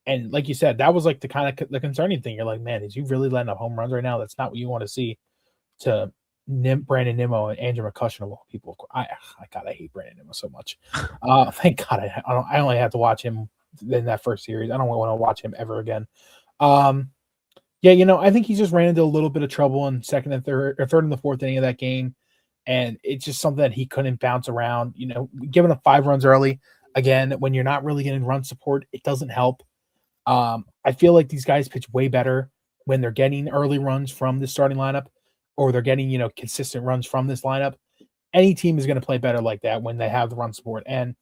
And like you said, that was like the concerning thing. You're like, man, is he really letting up home runs right now? That's not what you want to see to Brandon Nimmo and Andrew McCutcheon of all people. I hate Brandon Nimmo so much. Thank God I only have to watch him in that first series. I don't want to watch him ever again. I think he just ran into a little bit of trouble in second and third and the fourth inning of that game. And it's just something that he couldn't bounce around. Giving up 5 runs early, again, when you're not really getting run support, it doesn't help. I feel like these guys pitch way better when they're getting early runs from the starting lineup, or they're getting, consistent runs from this lineup. Any team is going to play better like that when they have the run support. And,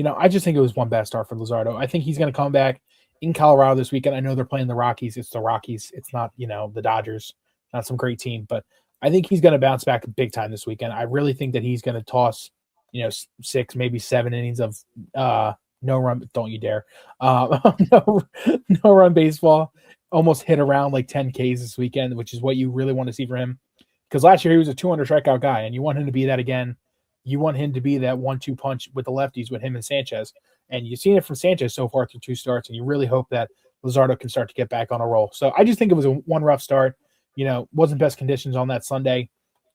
I just think it was one bad start for Luzardo. I think he's going to come back in Colorado this weekend. I know they're playing the Rockies. It's the Rockies. It's not, the Dodgers. Not some great team, but I think he's going to bounce back big time this weekend. I really think that he's going to toss, 6, maybe 7 innings of no run. Don't you dare. No run baseball. Almost hit around like 10 Ks this weekend, which is what you really want to see for him. Because last year he was a 200 strikeout guy, and you want him to be that again. You want him to be that 1-2 punch with the lefties with him and Sanchez. And you've seen it from Sanchez so far through 2 starts, and you really hope that Luzardo can start to get back on a roll. So I just think it was one rough start. Wasn't best conditions on that Sunday.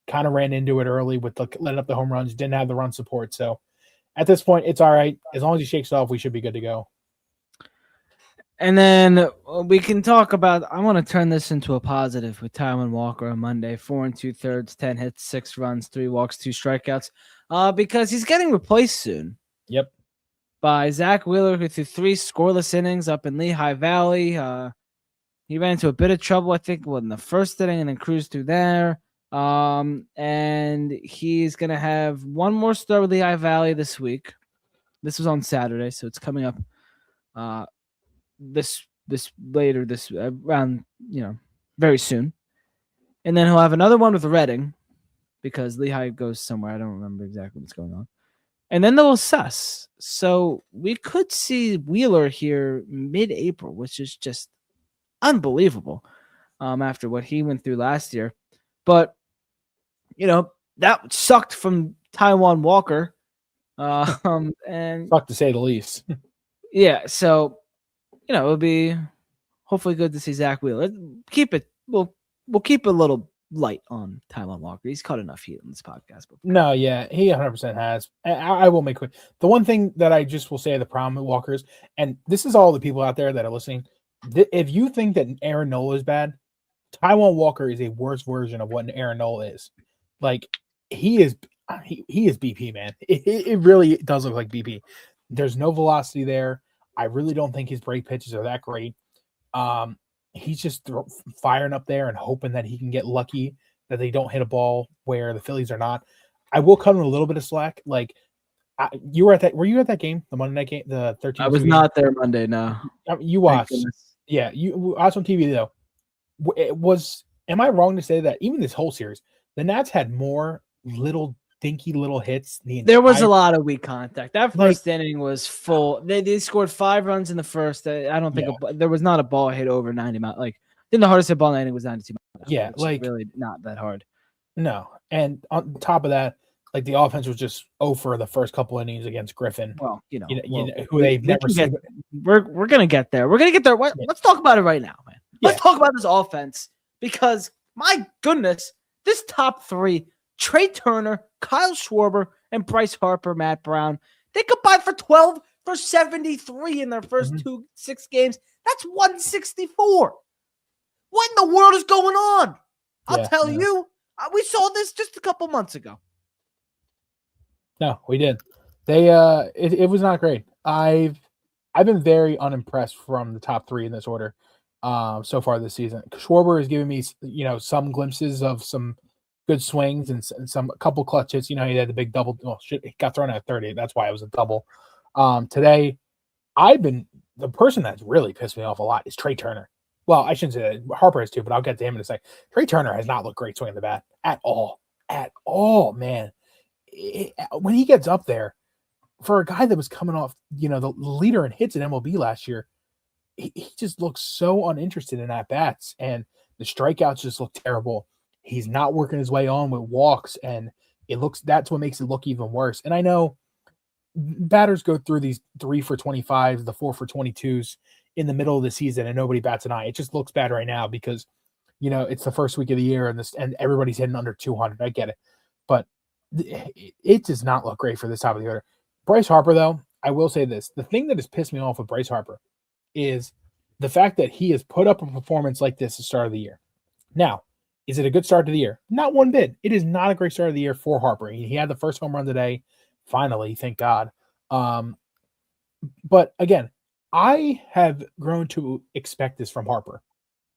Kind of ran into it early with letting up the home runs. Didn't have the run support. So at this point, it's all right. As long as he shakes it off, we should be good to go. And then we can talk about. I want to turn this into a positive with Taijuan Walker on Monday. 4 2/3, 10 hits, 6 runs, 3 walks, 2 strikeouts. Because he's getting replaced soon. Yep. By Zach Wheeler, who threw 3 scoreless innings up in Lehigh Valley. He ran into a bit of trouble, I think, in the first inning, and then cruised through there. And he's gonna have one more start with Lehigh Valley this week. This was on Saturday, so it's coming up. This around, very soon. And then he'll have another one with Reading because Lehigh goes somewhere. I don't remember exactly what's going on. And then they'll assess. So we could see Wheeler here mid-April, which is just unbelievable after what he went through last year. But, that sucked from Taijuan Walker. And Sucked to say the least. Yeah, so it would be hopefully good to see Zach Wheeler. We'll keep a little light on Taijuan Walker. He's caught enough heat on this podcast before. No, yeah, he 100% has. I will make quick. The one thing that I just will say the problem with Walker is, and this is all the people out there that are listening, if you think that Aaron Nola is bad, Taijuan Walker is a worse version of what an Aaron Nola is. Like, he is BP, man. It really does look like BP. There's no velocity there. I really don't think his break pitches are that great. He's just firing up there and hoping that he can get lucky that they don't hit a ball where the Phillies are not. I will cut him a little bit of slack. Like, you were at that. Were you at that game, the Monday night game, the 13th? I was not there Monday. No, you watched. Yeah, you watched on TV though. Am I wrong to say that even this whole series, the Nats had more dinky little hits? There was a lot of weak contact. That first inning was full. They scored 5 runs in the first. I don't think there was not a ball hit over 90 miles. Like, I think the hardest hit ball in the inning was 92 miles. Yeah, really not that hard. No, and on top of that, like, the offense was just for the first couple innings against Griffin. Well, who they've never seen. We're gonna get there. We're gonna get there. Let's talk about it right now, man. Let's talk about this offense because my goodness, this top 3. Trey Turner, Kyle Schwarber, and Bryce Harper, Matt Brown. They combined for 12 for 73 in their first 6 games. That's 164. What in the world is going on? I'll tell you. We saw this just a couple months ago. No, we did. They it was not great. I've been very unimpressed from the top 3 in this order so far this season. Schwarber has given me some glimpses of some good swings and a couple clutch hits. He had the big double. Oh shit, he got thrown out 30. That's why it was a double. Today, the person that's really pissed me off a lot is Trey Turner. Well, I shouldn't say that. Harper has too, but I'll get to him in a second. Trey Turner has not looked great swinging the bat at all. At all, man. When he gets up there, for a guy that was coming off, the leader in hits in MLB last year, he just looks so uninterested in at bats, and the strikeouts just look terrible. He's not working his way on with walks, and that's what makes it look even worse. And I know batters go through these 3 for 25s, the 4 for 22s in the middle of the season, and nobody bats an eye. It just looks bad right now because, it's the first week of the year and everybody's hitting under 200. I get it, but it does not look great for this time of the order. Bryce Harper, though, I will say this: the thing that has pissed me off with Bryce Harper is the fact that he has put up a performance like this at the start of the year. Now, is it a good start to the year? Not one bit. It is not a great start of the year for Harper. He had the first home run today, finally, thank God. But again, I have grown to expect this from Harper.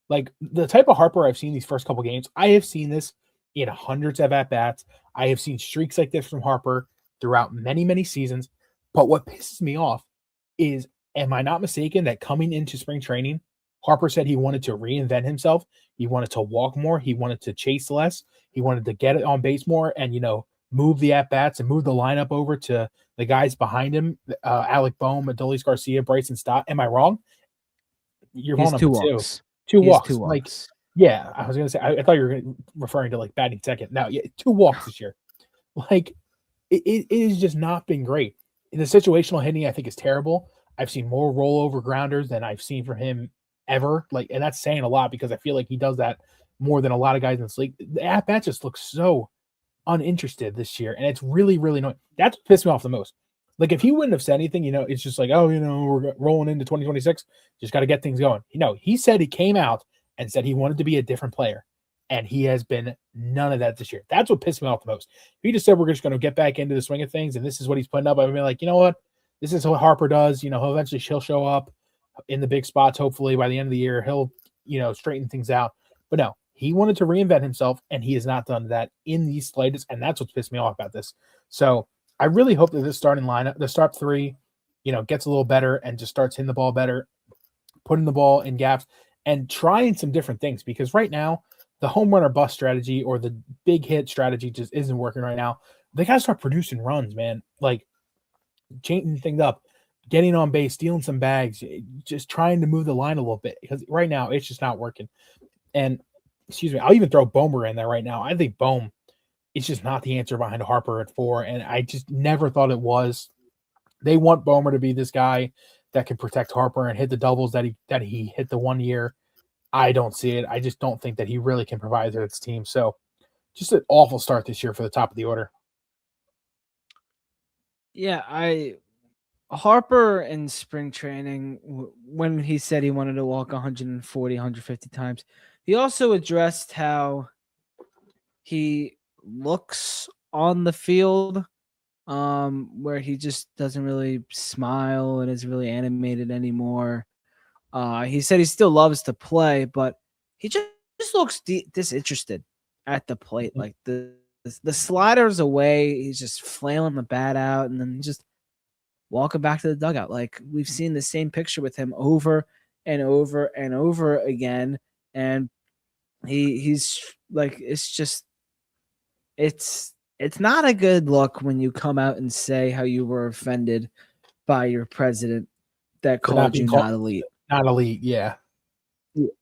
Like, the type of Harper I've seen these first couple games, I have seen this in hundreds of at-bats. I have seen streaks like this from Harper throughout many, many seasons. But what pisses me off is, am I not mistaken that coming into spring training, Harper said he wanted to reinvent himself. He wanted to walk more. He wanted to chase less. He wanted to get it on base more and, move the at-bats and move the lineup over to the guys behind him, Alec Boehm, Adolis Garcia, Bryson Stott. Am I wrong? You're wrong. 2 walks. 2 walks. Like, yeah, I was going to say, I thought you were referring to like batting second. No, 2 walks this year. Like, it has just not been great. The situational hitting, I think, is terrible. I've seen more rollover grounders than I've seen from him ever. Like, and that's saying a lot because I feel like he does that more than a lot of guys in this league. The at bat just looks so uninterested this year, and it's really, really annoying. That's what pissed me off the most. Like, if he wouldn't have said anything, it's just like, oh, we're rolling into 2026, just got to get things going. He said he came out and said he wanted to be a different player, and he has been none of that this year. That's what pissed me off the most. If he just said we're just going to get back into the swing of things, and this is what he's putting up, I'd be like, you know what? This is what Harper does. He'll show up in the big spots. Hopefully by the end of the year, he'll, straighten things out. But no, he wanted to reinvent himself, and he has not done that in the slightest, and that's what's pissed me off about this. So I really hope that this starting lineup, the start three, gets a little better and just starts hitting the ball better, putting the ball in gaps, and trying some different things. Because right now, the home run or bust strategy or the big hit strategy just isn't working right now. They got to start producing runs, man. Like, changing things up, getting on base, stealing some bags, just trying to move the line a little bit. Because right now, it's just not working. And, I'll even throw Bomer in there right now. I think Bohm is just not the answer behind Harper at 4, and I just never thought it was. They want Bomer to be this guy that can protect Harper and hit the doubles that he hit the 1 year. I don't see it. I just don't think that he really can provide to this team. So just an awful start this year for the top of the order. Yeah, Harper in spring training, when he said he wanted to walk 140, 150 times, he also addressed how he looks on the field, where he just doesn't really smile and isn't really animated anymore. He said he still loves to play, but he just looks disinterested at the plate. Like the slider's away, he's just flailing the bat out and then just walking back to the dugout. Like, we've seen the same picture with him over and over and over again, and he's like, it's not a good look when you come out and say how you were offended by your president that called you not elite. Not elite, yeah.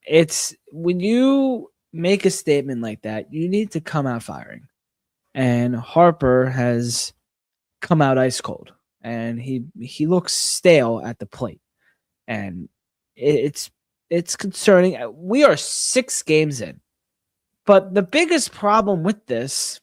It's when you make a statement like that, you need to come out firing. And Harper has come out ice cold, and he looks stale at the plate, and it's concerning. We are 6 games in, but the biggest problem with this,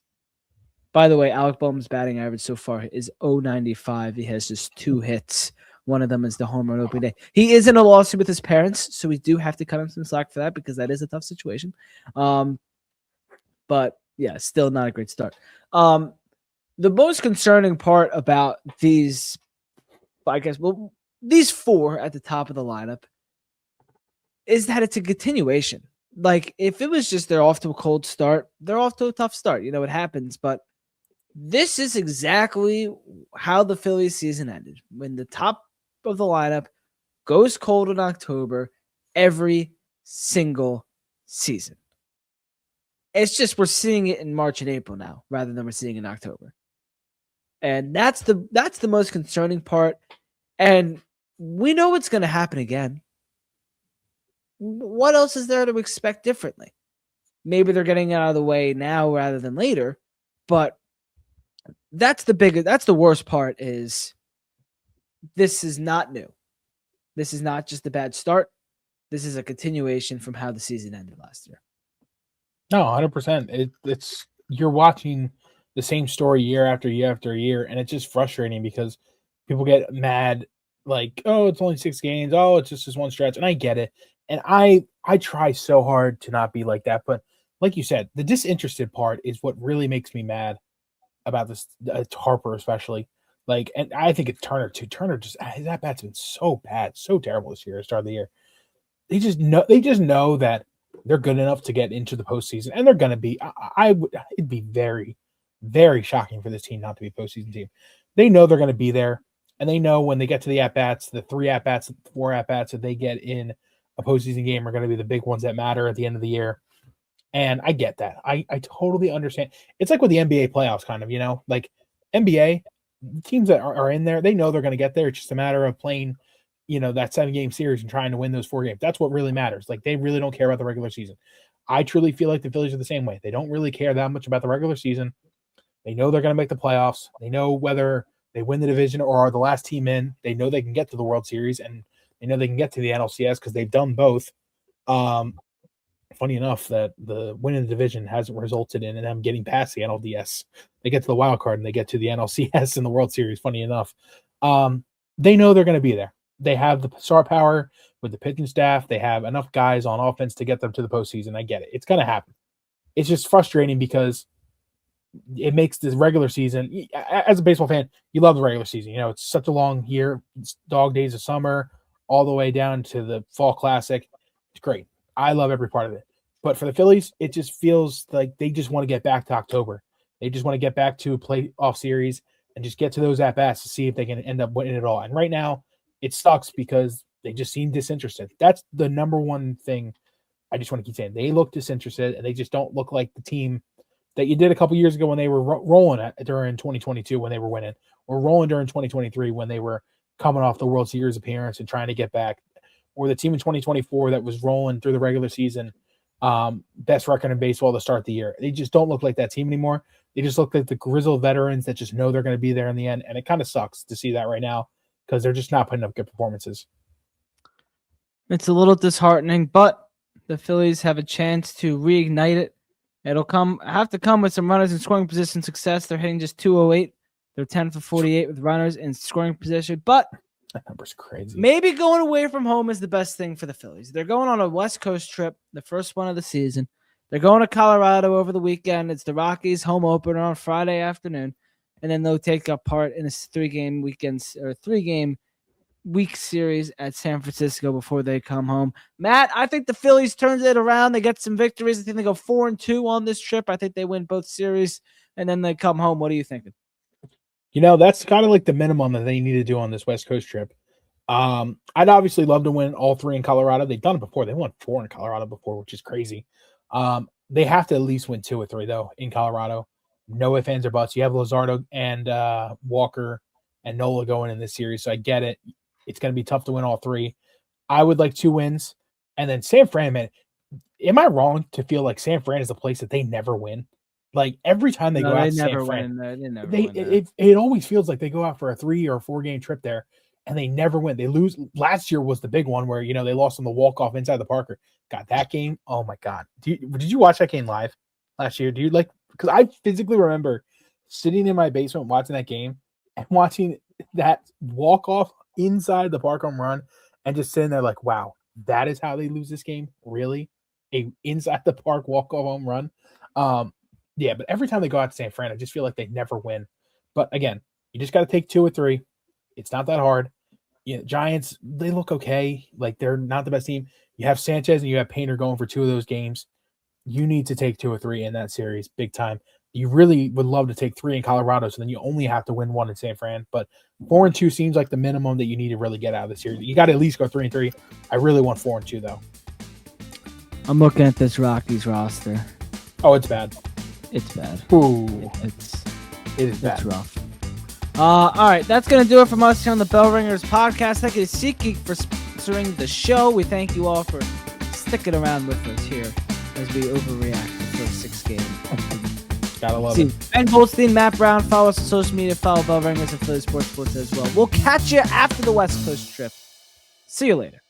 by the way, Alec Boehm's batting average so far is .095. He has just 2 hits. One of them is the home run opening day. He is in a lawsuit with his parents, so we do have to cut him some slack for that because that is a tough situation. But yeah, still not a great start. The most concerning part about these, these 4 at the top of the lineup is that it's a continuation. Like, if it was just they're off to a cold start, they're off to a tough start. It happens, but this is exactly how the Phillies season ended. When the top of the lineup goes cold in October every single season. It's just we're seeing it in March and April now rather than we're seeing it in October. And that's the most concerning part. And we know it's going to happen again. What else is there to expect differently? Maybe they're getting it out of the way now rather than later, but that's the worst part is this is not new. This is not just a bad start. This is a continuation from how the season ended last year. No, 100%. It's you're watching the same story year after year after year, and it's just frustrating because people get mad, like, oh, it's only 6 games. Oh, it's just this one stretch, and I get it. And I try so hard to not be like that, but like you said, the disinterested part is what really makes me mad about this. Harper especially, like, and I think it's Turner too. Turner just his at bat's been so bad, so terrible this year. Start of the year, they just know that they're good enough to get into the postseason, and they're going to be. It'd be very, very shocking for this team not to be a postseason team. They know they're going to be there, and they know when they get to the at bats, the 3 at bats, 4 at bats that they get in a postseason game are going to be the big ones that matter at the end of the year. And I get that. I totally understand. It's like with the NBA playoffs, kind of, like NBA teams that are in there, they know they're going to get there. It's just a matter of playing, that 7-game series and trying to win those 4 games. That's what really matters. Like, they really don't care about the regular season. I truly feel like the Phillies are the same way. They don't really care that much about the regular season. They know they're going to make the playoffs. They know whether they win the division or are the last team in. They know they can get to the World Series, and They know they can get to the NLCS because they've done both. Funny enough that the win in the division hasn't resulted in them getting past the NLDS. They get to the wild card and they get to the NLCS in the World Series. Funny enough, they know they're going to be there. They have the star power with the pitching staff. They have enough guys on offense to get them to the postseason. I get it. It's going to happen. It's just frustrating because it makes the regular season, as a baseball fan, you love the regular season. You know, it's such a long year. It's dog days of summer all the way down to the fall classic. It's great. I love every part of it. But for the Phillies, it just feels like they just want to get back to October. They just want to get back to a playoff series and just get to those at-bats to see if they can end up winning it all. And right now, it sucks because they just seem disinterested. That's the number one thing I just want to keep saying. They look disinterested, and they just don't look like the team that you did a couple years ago when they were rolling during 2022 when they were winning, or rolling during 2023 when they were coming off the World Series appearance and trying to get back, or the team in 2024 that was rolling through the regular season, best record in baseball to start the year. They just don't look like that team anymore. They just look like the grizzled veterans that just know they're going to be there in the end, and it kind of sucks to see that right now because they're just not putting up good performances. It's a little disheartening, but the Phillies have a chance to reignite it. It'll have to come with some runners in scoring position success. They're hitting just 208. They're 10 for 48 with runners in scoring position, but that number's crazy. Maybe going away from home is the best thing for the Phillies. They're going on a West Coast trip, the first one of the season. They're going to Colorado over the weekend. It's the Rockies home opener on Friday afternoon, and then they'll take up part in a three-game week series at San Francisco before they come home. Matt, I think the Phillies turns it around. They get some victories. I think they go 4-2 on this trip. I think they win both series, and then they come home. What are you thinking? You know, that's kind of like the minimum that they need to do on this West Coast trip. I'd obviously love to win all three in Colorado. They've done it before. They won 4 in Colorado before, which is crazy. They have to at least win 2 or 3, though, in Colorado. No ifs, ands, or buts. You have Luzardo and Walker and Nola going in this series, so I get it. It's going to be tough to win all 3. I would like 2 wins. And then San Fran, man, am I wrong to feel like San Fran is a place that they never win? Like every time they go out to San Fran, it always feels like they go out for a 3 or 4 game trip there and they never win. They lose. Last year was the big one where, you know, they lost on the walk-off inside the Parker. Got that game. Oh my God. Did you watch that game live last year? Because I physically remember sitting in my basement watching that game and watching that walk-off inside the park home run and just sitting there like, wow, that is how they lose this game? Really? A inside the park walk-off home run? Yeah, but every time they go out to San Fran, I just feel like they never win. But again, you just got to take 2 or 3. It's not that hard. Giants, they look okay. Like they're not the best team. You have Sanchez and you have Painter going for 2 of those games. You need to take 2 or 3 in that series, big time. You really would love to take 3 in Colorado, so then you only have to win 1 in San Fran. But 4-2 seems like the minimum that you need to really get out of the series. You got to at least go 3-3. I really want 4-2 though. I'm looking at this Rockies roster. Oh, it's bad. It's bad. Ooh, it is bad. It's rough. All right, that's going to do it from us here on the Bell Ringers podcast. Thank you to SeatGeek for sponsoring the show. We thank you all for sticking around with us here as we overreact to the first 6 games. Gotta love it. Ben Goldstein, Matt Brown. Follow us on social media. Follow Bell Ringers and Philly Sports as well. We'll catch you after the West Coast trip. See you later.